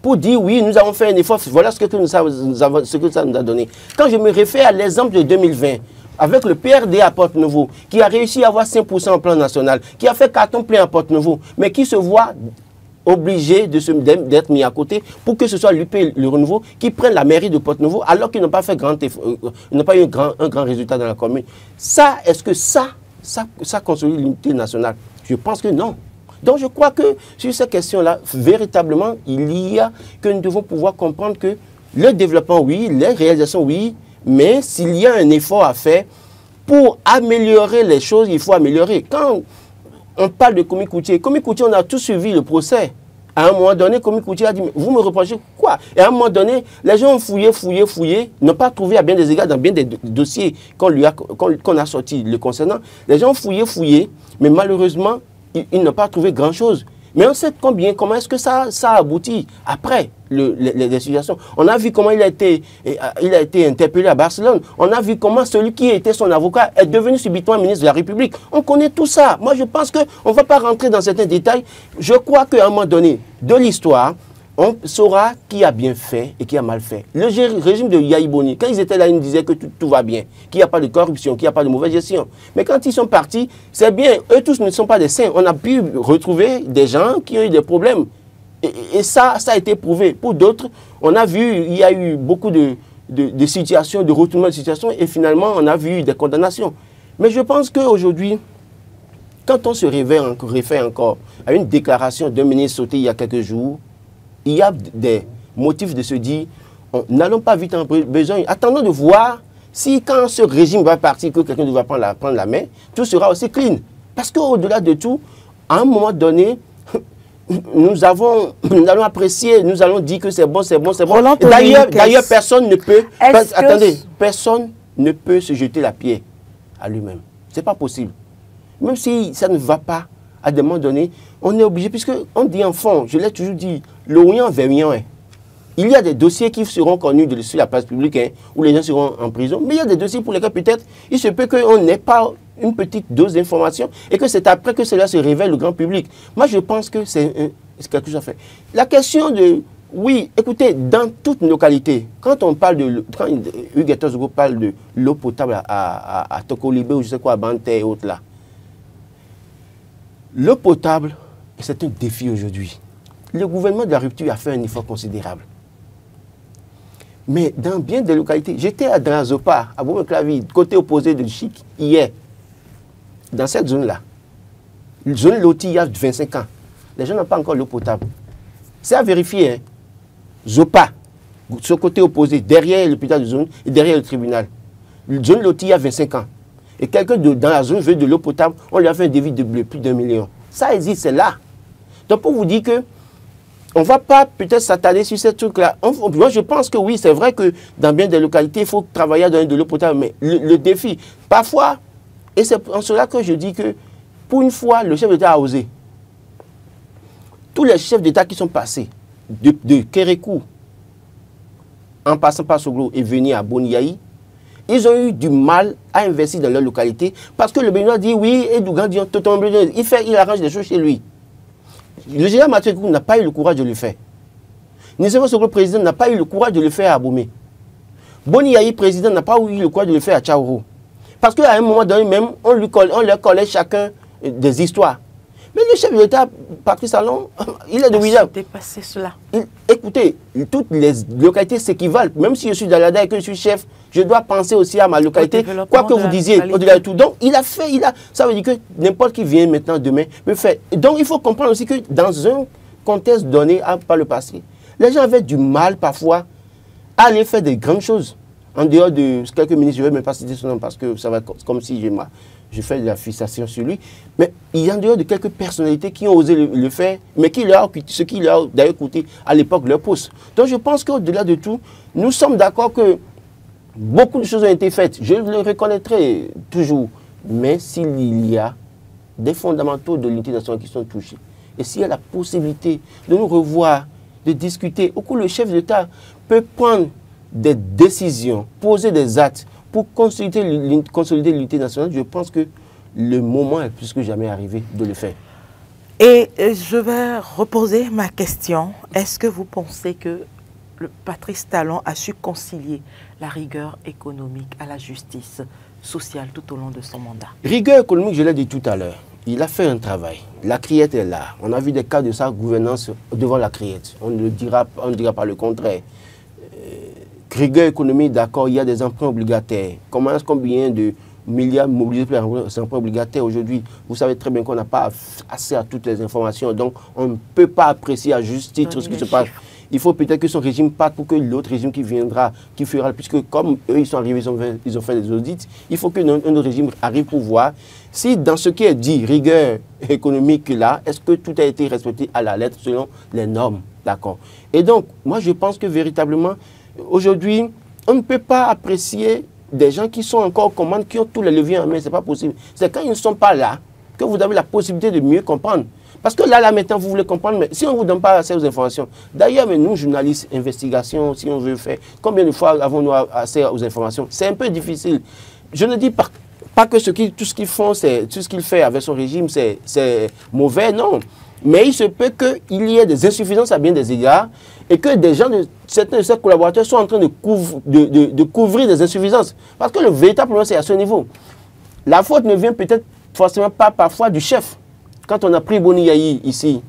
pour dire oui, nous avons fait un effort, voilà ce que ça nous a donné. Quand je me réfère à l'exemple de 2020, avec le PRD à Porte-Nouveau, qui a réussi à avoir 5% au plan national, qui a fait carton plein à Porte-Nouveau, mais qui se voit obligé d'être mis à côté pour que ce soit l'UP le renouveau qui prenne la mairie de Porte-Nouveau alors qu'ils n'ont pas fait n'ont pas eu un grand résultat dans la commune. Ça, est-ce que ça consolide l'unité nationale? Je pense que non. Donc je crois que sur ces questions-là, véritablement, que nous devons pouvoir comprendre que le développement, oui, les réalisations, oui, mais s'il y a un effort à faire pour améliorer les choses, il faut améliorer. Quand on parle de Komi Koutié, on a tous suivi le procès. À un moment donné, Komi Koutié a dit, mais vous me reprochez quoi? Et à un moment donné, les gens ont fouillé, n'ont pas trouvé à bien des égards dans bien des dossiers qu'on a sortis le concernant. Les gens ont fouillé, mais malheureusement, ils n'ont pas trouvé grand-chose. Mais on sait comment est-ce que ça a abouti après les situations. On a vu comment il a été interpellé à Barcelone. On a vu comment celui qui était son avocat est devenu subitement ministre de la République. On connaît tout ça. Moi, je pense qu'on ne va pas rentrer dans certains détails. Je crois qu'à un moment donné de l'histoire, on saura qui a bien fait et qui a mal fait. Le régime de Yahi Boni, quand ils étaient là, ils nous disaient que tout va bien, qu'il n'y a pas de corruption, qu'il n'y a pas de mauvaise gestion. Mais quand ils sont partis, c'est bien, eux tous ne sont pas des saints. On a pu retrouver des gens qui ont eu des problèmes. Et ça a été prouvé. Pour d'autres, on a vu, il y a eu beaucoup de situations, de retournements de situations, et finalement, on a vu des condamnations. Mais je pense qu'aujourd'hui, quand on se réfère encore à une déclaration d'un ministre sauté il y a quelques jours, il y a des motifs de se dire, n'allons pas vite en besoin, attendons de voir si quand ce régime va partir, que quelqu'un devra prendre la main, tout sera aussi clean. Parce qu'au-delà de tout, à un moment donné, nous allons apprécier, nous allons dire que c'est bon. D'ailleurs, personne ne peut se jeter la pierre à lui-même. Ce n'est pas possible. Même si ça ne va pas, à des moments donnés, on est obligé, puisqu'on dit en fond, je l'ai toujours dit, le ouïan vers ouïan. Il y a des dossiers qui seront connus sur la place publique, où les gens seront en prison, mais il y a des dossiers pour lesquels peut-être il se peut qu'on n'ait pas une petite dose d'information et que c'est après que cela se révèle au grand public. Moi, je pense que c'est quelque chose à faire. La question de... Oui, écoutez, dans toute localité, quand on parle de... Quand Hugues Zogo parle de l'eau potable à Tokolibé ou je sais quoi, à Bante et autres là, l'eau potable, c'est un défi aujourd'hui. Le gouvernement de la rupture a fait un effort considérable. Mais dans bien des localités, j'étais à Drazopa, à Boumeclavi, côté opposé de Chic, hier, dans cette zone-là, une zone lotie il y a 25 ans, les gens n'ont pas encore l'eau potable. C'est à vérifier, hein. Zopa, ce côté opposé, derrière l'hôpital de zone et derrière le tribunal. Une zone lotie il y a 25 ans. Et quelqu'un dans la zone veut de l'eau potable, on lui a fait un devis de plus d'1 million. Ça existe, c'est là. Donc pour vous dire que on ne va pas peut-être s'attarder sur ce truc-là. Moi, je pense que oui, c'est vrai que dans bien des localités, il faut travailler à donner de l'eau potable. Mais le défi, parfois, et c'est en cela que je dis que, pour une fois, le chef d'État a osé. Tous les chefs d'État qui sont passés, de Kérékou, en passant par Soglo et venir à Boniaï, ils ont eu du mal à investir dans leur localité parce que le Béninois dit oui, et Dougan dit il arrange des choses chez lui. Le général Mathieu Kou n'a pas eu le courage de le faire. Nissévo Soglo, président, n'a pas eu le courage de le faire à Boumé. Boniaï, président, n'a pas eu le courage de le faire à Tchaouro. Parce qu'à un moment donné, même, on leur collait chacun des histoires. Mais le chef de l'État, Patrice Talon, il est de William. Dépasser cela. Écoutez, toutes les localités s'équivalent. Même si je suis dans la et que je suis chef, je dois penser aussi à ma localité. Quoi que vous disiez, au-delà de tout. Donc, ça veut dire que n'importe qui vient maintenant, demain, peut faire. Donc, il faut comprendre aussi que dans un contexte donné par le passé, les gens avaient du mal parfois à aller faire des grandes choses. En dehors de quelques ministres, je ne vais même pas citer son nom parce que ça va être comme si je fais de la fixation sur lui. Mais il y a en dehors de quelques personnalités qui ont osé le faire, mais ce qui leur a d'ailleurs coûté à l'époque leur pouce. Donc je pense qu'au-delà de tout, nous sommes d'accord que beaucoup de choses ont été faites. Je le reconnaîtrai toujours. Mais s'il y a des fondamentaux de l'unité nationale qui sont touchés, et s'il y a la possibilité de nous revoir, de discuter, au coup le chef d'État peut prendre des décisions, poser des actes pour consolider l'unité nationale, je pense que le moment est plus que jamais arrivé de le faire. Et je vais reposer ma question. Est-ce que vous pensez que le Patrice Talon a su concilier la rigueur économique à la justice sociale tout au long de son mandat? Rigueur économique, je l'ai dit tout à l'heure, il a fait un travail. La criette est là. On a vu des cas de sa gouvernance devant la criette. On ne dira pas le contraire. Rigueur économique, d'accord, il y a des emprunts obligataires. Combien de milliards mobilisés pour les emprunts obligataires aujourd'hui? Vous savez très bien qu'on n'a pas accès à toutes les informations. Donc, on ne peut pas apprécier à juste titre ce qui se passe. Il faut peut-être que son régime parte pour que l'autre régime qui viendra, qui fera, puisque comme eux, ils sont arrivés, ils ont fait des audits, il faut que un autre régime arrive pour voir si dans ce qui est dit, rigueur économique là, est-ce que tout a été respecté à la lettre selon les normes, d'accord? Et donc, moi je pense que véritablement, aujourd'hui, on ne peut pas apprécier des gens qui sont encore aux commandes, qui ont tous les leviers en main, c'est pas possible. C'est quand ils ne sont pas là que vous avez la possibilité de mieux comprendre. Parce que là, maintenant, vous voulez comprendre, mais si on ne vous donne pas assez aux informations, d'ailleurs, nous, journalistes, investigation, si on veut faire, combien de fois avons-nous accès aux informations? C'est un peu difficile. Je ne dis pas que tout ce qu'ils font, tout ce qu'il fait avec son régime, c'est mauvais, non. Mais il se peut qu'il y ait des insuffisances à bien des égards et que des gens, certains de ses collaborateurs sont en train de couvrir des insuffisances. Parce que le véritable problème, c'est à ce niveau. La faute ne vient peut-être forcément pas parfois du chef. Quand on a pris Boni Yayi ici,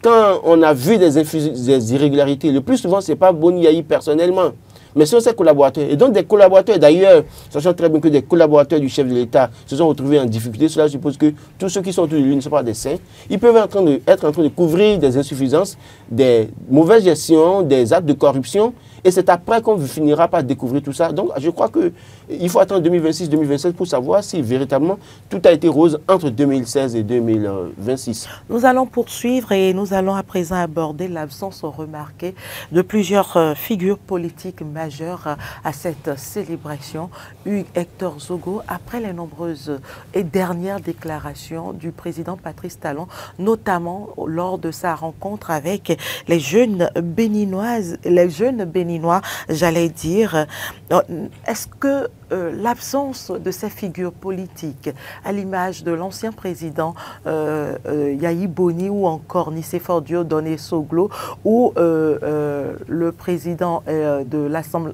quand on a vu des irrégularités, le plus souvent, ce n'est pas Boni Yayi personnellement, mais ce sont ses collaborateurs. Et donc des collaborateurs, d'ailleurs, sachant très bien que des collaborateurs du chef de l'État se sont retrouvés en difficulté, cela suppose que tous ceux qui sont autour de lui ne sont pas des saints. Ils peuvent être en train de couvrir des insuffisances, des mauvaises gestions, des actes de corruption. Et c'est après qu'on finira par découvrir tout ça. Donc, je crois qu'il faut attendre 2026-2027 pour savoir si véritablement tout a été rose entre 2016 et 2026. Nous allons poursuivre et nous allons à présent aborder l'absence remarquée de plusieurs figures politiques majeures à cette célébration. Hugues Hector Zogo, après les nombreuses et dernières déclarations du président Patrice Talon, notamment lors de sa rencontre avec les jeunes béninoises, j'allais dire, est-ce que l'absence de ces figures politiques, à l'image de l'ancien président Yayi Boni ou encore Nicéphore Dieudonné Soglo ou le président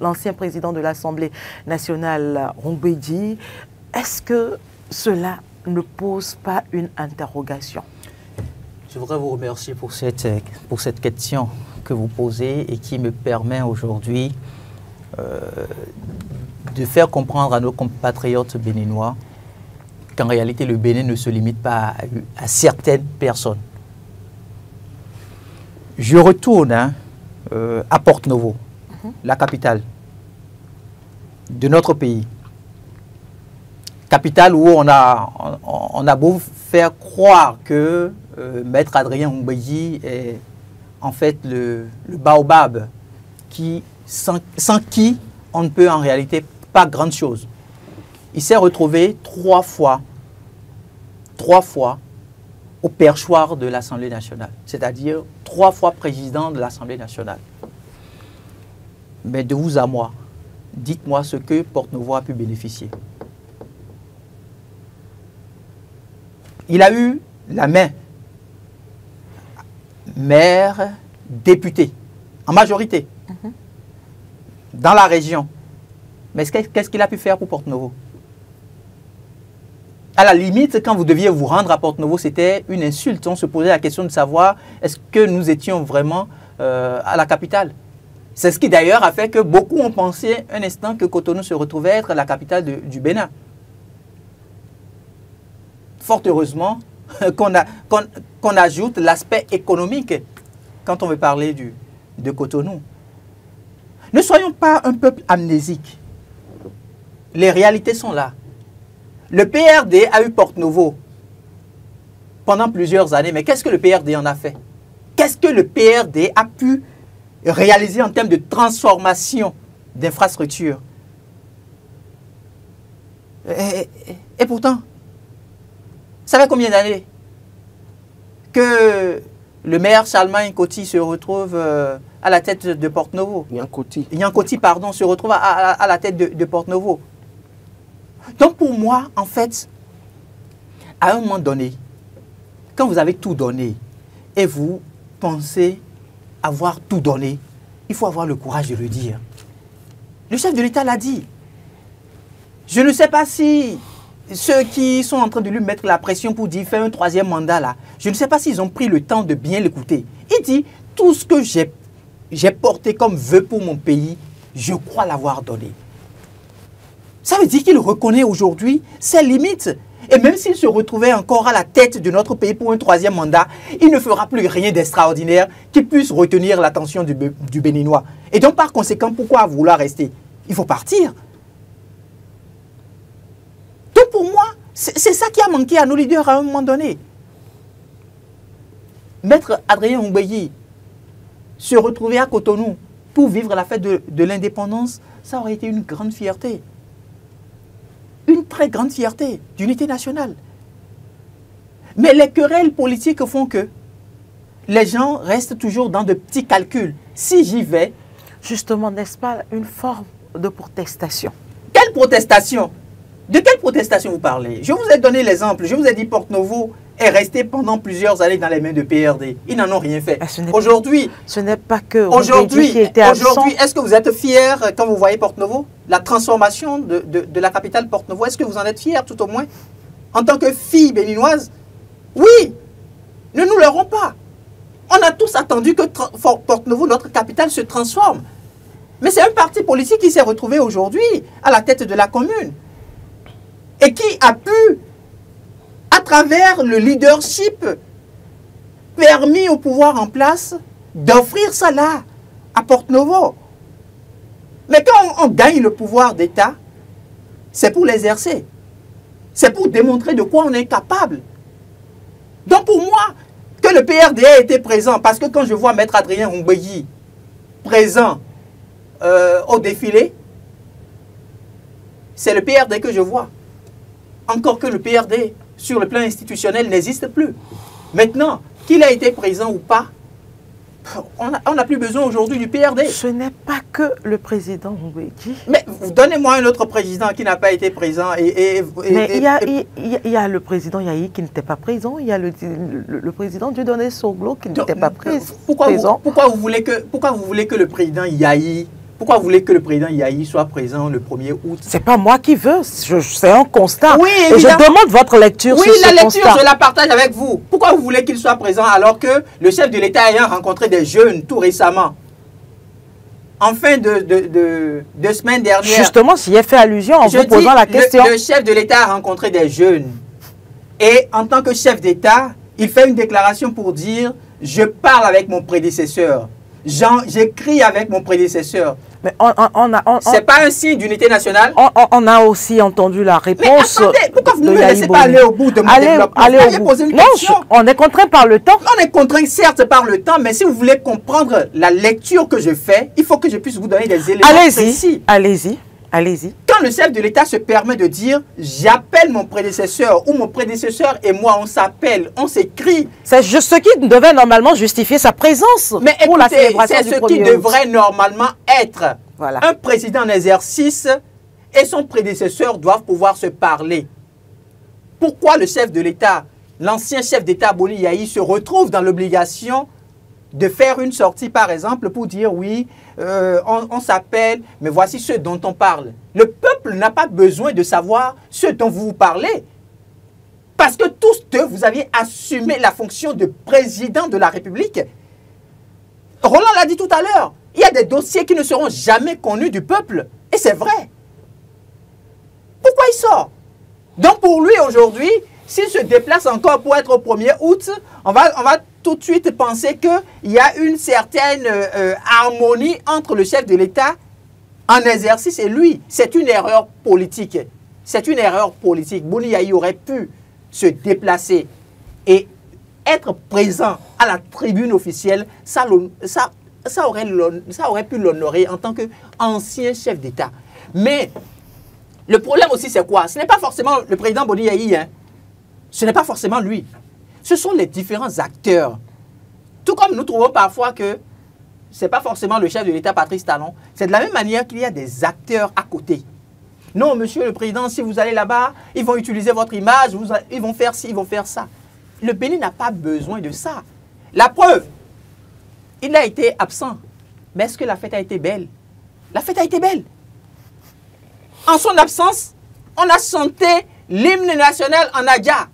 l'ancien président de l'Assemblée nationale Rongbeji, est-ce que cela ne pose pas une interrogation? Je voudrais vous remercier pour cette question que vous posez et qui me permet aujourd'hui de faire comprendre à nos compatriotes béninois qu'en réalité le Bénin ne se limite pas à certaines personnes. Je retourne à Porto-Novo, la capitale de notre pays. Capitale où on a beau faire croire que Maître Adrien Rongbeji est en fait le baobab sans qui on ne peut en réalité pas grande chose. Il s'est retrouvé trois fois au perchoir de l'Assemblée nationale, c'est-à-dire 3 fois président de l'Assemblée nationale. Mais de vous à moi, dites-moi ce que Porto-Novo a pu bénéficier. Il a eu la main, maire, député, en majorité, dans la région. Mais qu'est-ce qu'il a pu faire pour Porto-Novo? À la limite, quand vous deviez vous rendre à Porto-Novo, c'était une insulte. On se posait la question de savoir est-ce que nous étions vraiment à la capitale. C'est ce qui d'ailleurs a fait que beaucoup ont pensé un instant que Cotonou se retrouvait être la capitale du Bénin. Fort heureusement qu'on ajoute l'aspect économique quand on veut parler de Cotonou. Ne soyons pas un peuple amnésique. Les réalités sont là. Le PRD a eu Porto-Novo pendant plusieurs années, mais qu'est-ce que le PRD en a fait? Qu'est-ce que le PRD a pu réaliser en termes de transformation d'infrastructures? Et pourtant, ça fait combien d'années que le maire Charlemagne Coty se retrouve à la tête de Porte-Novo. Yann Coty, pardon, se retrouve à la tête de Porte-Novo. Donc pour moi, en fait, à un moment donné, quand vous avez tout donné et vous pensez avoir tout donné, il faut avoir le courage de le dire. Le chef de l'État l'a dit. Je ne sais pas si ceux qui sont en train de lui mettre la pression pour dire faire un 3e mandat là, je ne sais pas s'ils ont pris le temps de bien l'écouter. Il dit, tout ce que j'ai porté comme vœu pour mon pays, je crois l'avoir donné. Ça veut dire qu'il reconnaît aujourd'hui ses limites. Et même s'il se retrouvait encore à la tête de notre pays pour un 3e mandat, il ne fera plus rien d'extraordinaire qui puisse retenir l'attention du Béninois. Et donc par conséquent, pourquoi vouloir rester? Il faut partir. Donc pour moi, c'est ça qui a manqué à nos leaders à un moment donné. Maître Adrien Oumbeyi se retrouver à Cotonou pour vivre la fête de l'indépendance, ça aurait été une grande fierté. Une très grande fierté d'unité nationale. Mais les querelles politiques font que les gens restent toujours dans de petits calculs. Si j'y vais... Justement, n'est-ce pas une forme de protestation? Quelle protestation? De quelle protestation vous parlez? Je vous ai donné l'exemple. Je vous ai dit Porte-Novo est resté pendant plusieurs années dans les mains de PRD. Ils n'en ont rien fait. Aujourd'hui... Ce n'est pas que... Aujourd'hui, est-ce que vous êtes fiers quand vous voyez Porte-Novo? La transformation de la capitale Porte-Novo, est-ce que vous en êtes fiers tout au moins? En tant que fille béninoise? Oui! Ne nous leurrons pas. On a tous attendu que Porte-Novo, notre capitale, se transforme. Mais c'est un parti politique qui s'est retrouvé aujourd'hui à la tête de la commune. Et qui a pu, à travers le leadership permis au pouvoir en place, d'offrir ça là, à Porte-Novo. Mais quand on gagne le pouvoir d'État, c'est pour l'exercer. C'est pour démontrer de quoi on est capable. Donc pour moi, que le PRD ait été présent, parce que quand je vois Maître Adrien Oumbeyi présent au défilé, c'est le PRD que je vois. Encore que le PRD, sur le plan institutionnel, n'existe plus. Maintenant, qu'il a été présent ou pas, on n'a plus besoin aujourd'hui du PRD. Ce n'est pas que le président Oumbeyi. Mais donnez-moi un autre président qui n'a pas été présent. Mais il y a le président Yahi qui n'était pas présent. Il y a le président Dieudonné Soglo qui n'était pas présent. Pourquoi vous voulez que le président Yahi... Pourquoi vous voulez que le président Yahi soit présent le 1er août? C'est pas moi qui veux, c'est un constat. Oui, et je demande votre lecture sur ce constat. Oui, la lecture, je la partage avec vous. Pourquoi vous voulez qu'il soit présent alors que le chef de l'État ayant rencontré des jeunes tout récemment, en fin de semaine dernière... Justement, j'y ai fait allusion en vous posant la question. Le chef de l'État a rencontré des jeunes. Et en tant que chef d'État, il fait une déclaration pour dire « Je parle avec mon prédécesseur. J'écris avec mon prédécesseur. » Mais c'est pas un signe d'unité nationale. On a aussi entendu la réponse. Mais attendez, pourquoi vous ne me laissez pas aller au bout de mon développement? Allez au bout. Non, on est contraint par le temps. On est contraint certes par le temps, mais si vous voulez comprendre la lecture que je fais, il faut que je puisse vous donner des éléments précis. Allez-y. Quand le chef de l'État se permet de dire « J'appelle mon prédécesseur » ou « Mon prédécesseur et moi, on s'appelle, on s'écrit ». C'est ce qui devait normalement justifier sa présence pour la célébration du 1er août. C'est ce qui devrait normalement être. Voilà. Un président en exercice et son prédécesseur doivent pouvoir se parler. Pourquoi le chef de l'État, l'ancien chef d'État Boni Yahi, se retrouve dans l'obligation de faire une sortie, par exemple, pour dire oui, on s'appelle, mais voici ce dont on parle. Le peuple n'a pas besoin de savoir ce dont vous parlez. Parce que tous deux, vous aviez assumé la fonction de président de la République. Roland l'a dit tout à l'heure, il y a des dossiers qui ne seront jamais connus du peuple. Et c'est vrai. Pourquoi il sort? Donc pour lui, aujourd'hui, s'il se déplace encore pour être au 1er août, on va tout de suite penser qu'il y a une certaine harmonie entre le chef de l'État en exercice et lui. C'est une erreur politique. C'est une erreur politique. Boni Yahi aurait pu se déplacer et être présent à la tribune officielle. Ça aurait pu l'honorer en tant qu'ancien chef d'État. Mais le problème aussi, c'est quoi? Ce n'est pas forcément le président Boni Yahi, hein. Ce n'est pas forcément lui. Ce sont les différents acteurs Tout comme nous trouvons parfois que ce n'est pas forcément le chef de l'État, Patrice Talon. C'est de la même manière qu'il y a des acteurs à côté. Non, monsieur le président, si vous allez là-bas, ils vont utiliser votre image, ils vont faire ci, ils vont faire ça. Le Bénin n'a pas besoin de ça. La preuve, il a été absent. Mais est-ce que la fête a été belle? La fête a été belle. En son absence, on a chanté l'hymne national en Adja.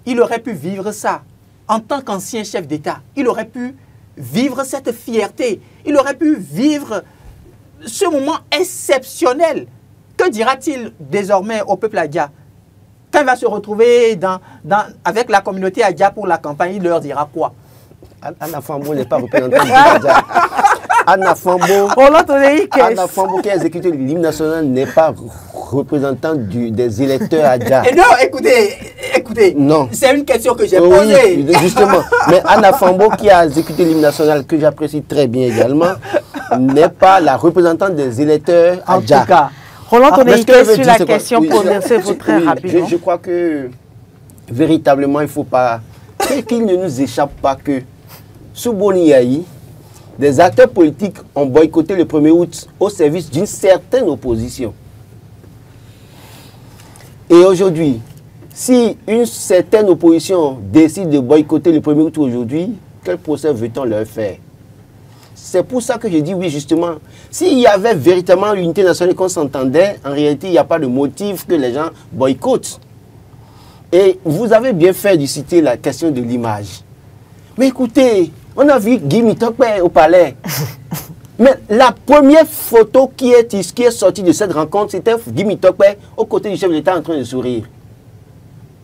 Il aurait pu vivre ça en tant qu'ancien chef d'État. Il aurait pu vivre cette fierté. Il aurait pu vivre ce moment exceptionnel. Que dira-t-il désormais au peuple Adja? Quand il va se retrouver avec la communauté Adja pour la campagne, il leur dira quoi? Anna Fambo n'est pas représentante du Adja. Anna Fambo qui a exécuté l'hymne national n'est pas représentante des électeurs Adja. Et non, écoutez, non. C'est une question que j'ai posée. Oui, justement. Mais Anna Fambo qui a exécuté l'hymne national, que j'apprécie très bien également, n'est pas la représentante des électeurs Adja. En tout cas, Roland Toneiké, sur la question, prononcez-vous très rapidement. Je crois que véritablement, il ne faut pas qu'il ne nous échappe pas que sous Boni Yayi, des acteurs politiques ont boycotté le 1er août au service d'une certaine opposition. Et aujourd'hui, si une certaine opposition décide de boycotter le 1er août aujourd'hui, quel procès veut-on leur faire? C'est pour ça que je dis oui, justement. S'il y avait véritablement l'unité nationale et qu'on s'entendait, en réalité, il n'y a pas de motif que les gens boycottent. Et vous avez bien fait de citer la question de l'image. Mais écoutez, on a vu Guy Mitokpe au palais. Mais la première photo qui est sortie de cette rencontre, c'était Guy Mitokpe aux côtés du chef de l'État en train de sourire.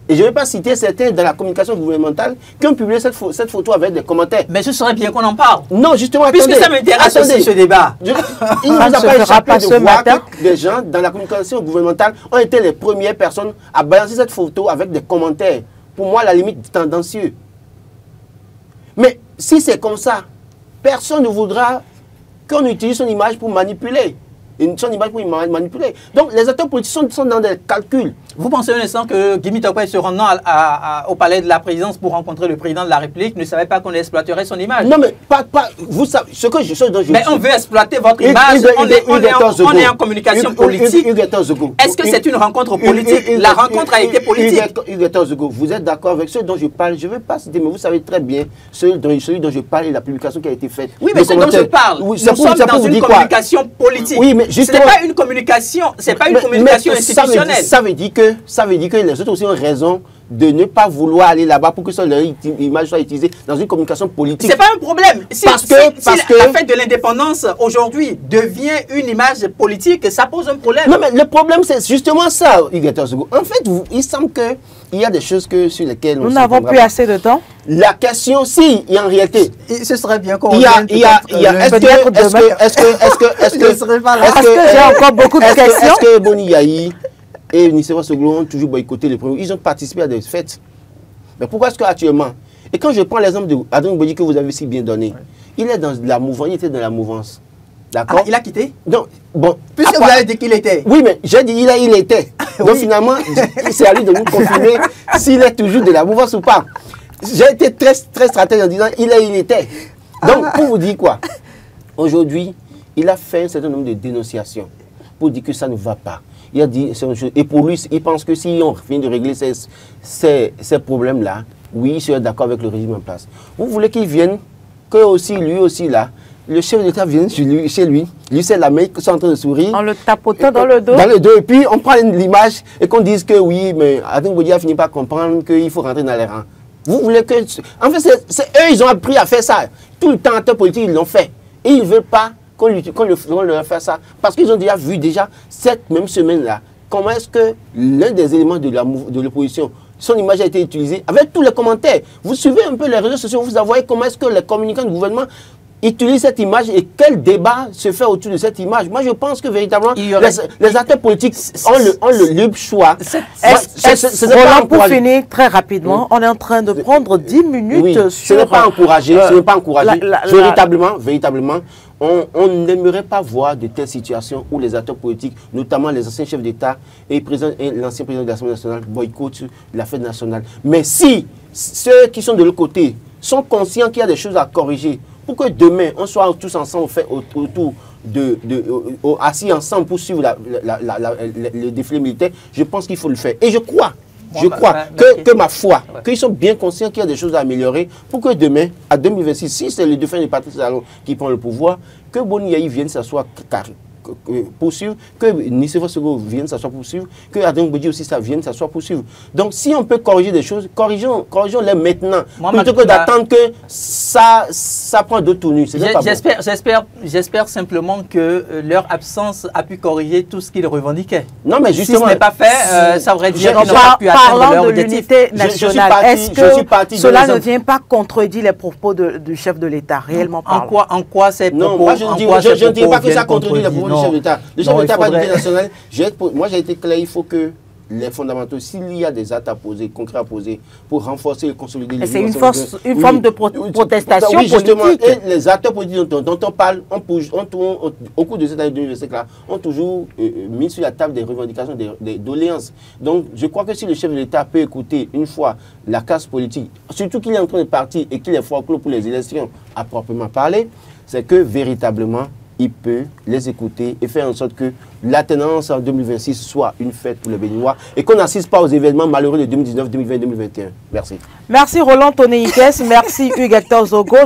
Et je ne vais pas citer certains dans la communication gouvernementale qui ont publié cette photo avec des commentaires. Mais ce serait bien qu'on en parle. Non, justement, puisque ça m'intéresse aussi ce débat. Il ne nous a pas échappé de voir que des gens dans la communication gouvernementale ont été les premières personnes à balancer cette photo avec des commentaires. Pour moi, à la limite, tendancieux. Mais si c'est comme ça, personne ne voudra qu'on utilise son image pour manipuler. Son image pour manipuler. Donc les acteurs politiques sont dans des calculs. Vous pensez un instant que Guy Mitokpe se rendant au palais de la présidence pour rencontrer le président de la République ne savait pas qu'on exploiterait son image? Non mais pas vous savez ce dont je mais on veut exploiter votre image. On est en communication politique. Est-ce que c'est une rencontre politique? La rencontre a été politique. Vous êtes d'accord avec ce dont je parle? Je ne vais pas citer, mais vous savez très bien celui dont je parle et la publication qui a été faite. Oui, mais ce dont je parle, nous sommes dans une communication politique. Oui, mais ce n'est pas une communication, institutionnelle. Ça veut dire que les autres aussi ont raison de ne pas vouloir aller là-bas pour que leur image soit utilisée dans une communication politique. C'est pas un problème. Si la fête de l'indépendance aujourd'hui devient une image politique, ça pose un problème. Non, mais le problème, c'est justement ça, Huguette Sogo. En fait, il semble qu'il y a des choses sur lesquelles nous n'avons plus assez de temps. La question, si, il y a en réalité. Ce serait bien qu'on est-ce que j'ai encore beaucoup de questions? Est-ce que Boni Yayi et Nicéphore Soglo ont toujours boycotté les premiers? Ils ont participé à des fêtes. Mais pourquoi est-ce qu'actuellement, et quand je prends l'exemple de Adrien Bodi que vous avez si bien donné, il est dans la mouvance, il était dans la mouvance. D'accord? Il a quitté? Donc, bon. Puisque vous avez dit qu'il était. Oui, mais j'ai dit il était. Donc finalement, c'est à lui de nous confirmer s'il est toujours de la mouvance ou pas. J'ai été très stratège en disant il était. Donc, pour vous dire quoi? Aujourd'hui, il a fait un certain nombre de dénonciations pour dire que ça ne va pas. Il a dit, et pour lui, il pense que si on vient de régler ces problèmes-là, oui, il serait d'accord avec le régime en place. Vous voulez qu'il vienne, que lui aussi là, le chef d'État vienne chez lui, c'est la main qui sont en train de sourire. En le tapotant dans le dos. Dans le dos, et puis on prend l'image et qu'on dise que oui, mais Adrien Bodi a fini par comprendre qu'il faut rentrer dans les rangs. Vous voulez que... En fait, c'est eux, ils ont appris à faire ça. Tout le temps, les acteurs politiques, ils l'ont fait. Et ils ne veulent pas qu'on leur fasse ça. Parce qu'ils ont déjà vu, cette même semaine-là, comment est-ce que l'un des éléments de l'opposition, son image a été utilisée, avec tous les commentaires. Vous suivez un peu les réseaux sociaux, vous voyez comment est-ce que les communicants du gouvernement utilisent cette image et quel débat se fait autour de cette image. Moi, je pense que véritablement, les acteurs politiques ont le libre choix. Roland, pour finir très rapidement, on est en train de prendre 10 minutes sur... Ce n'est pas encouragé, véritablement, on n'aimerait pas voir de telles situations où les acteurs politiques, notamment les anciens chefs d'État et l'ancien président de l'Assemblée nationale, boycottent la fête nationale. Mais si ceux qui sont de l'autre côté sont conscients qu'il y a des choses à corriger. Pour que demain, on soit tous ensemble autour assis ensemble pour suivre le défilé militaire, je pense qu'il faut le faire. Et je crois que ma foi, qu'ils sont bien conscients qu'il y a des choses à améliorer pour que demain, à 2026, si c'est le défunt de Patrice Talon qui prend le pouvoir, que Boni Yayi vienne s'asseoir poursuivre, que Nicéphore Sego vienne s'asseoir poursuivre, que Adam Bedi aussi ça vienne s'asseoir poursuivre. Donc si on peut corriger des choses, corrigeons-les maintenant, plutôt que d'attendre que ça prend d'autres tournures. J'espère simplement que leur absence a pu corriger tout ce qu'ils revendiquaient. Non, mais justement, si ce n'est pas fait, ça voudrait dire qu'ils n'ont pas pu atteindre leur objectif. Parlant de l'unité nationale, est-ce que cela ne vient pas contredire les propos du chef de l'État, réellement parlant? En quoi ces propos? Non, moi je ne dis pas que ça contredit les propos du chef d'État. Le chef d'État pas d'unité nationale. Moi j'ai été clair, il faut que les fondamentaux, s'il y a des actes à poser, concrets à poser, pour renforcer et consolider les... C'est une forme de protestation politique. Et les acteurs politiques dont on parle, au cours de cette année 2025-là, ont toujours mis sur la table des revendications, des doléances. Donc je crois que si le chef de l'État peut écouter une fois la classe politique, surtout qu'il est en train de partir et qu'il est fort clos pour les élections à proprement parler, c'est que véritablement, il peut les écouter et faire en sorte que la tenance en 2026 soit une fête pour les Béninois et qu'on n'assiste pas aux événements malheureux de 2019, 2020, 2021. Merci. Merci Roland Tonné-Ikes, merci Hugues Hector Zogo.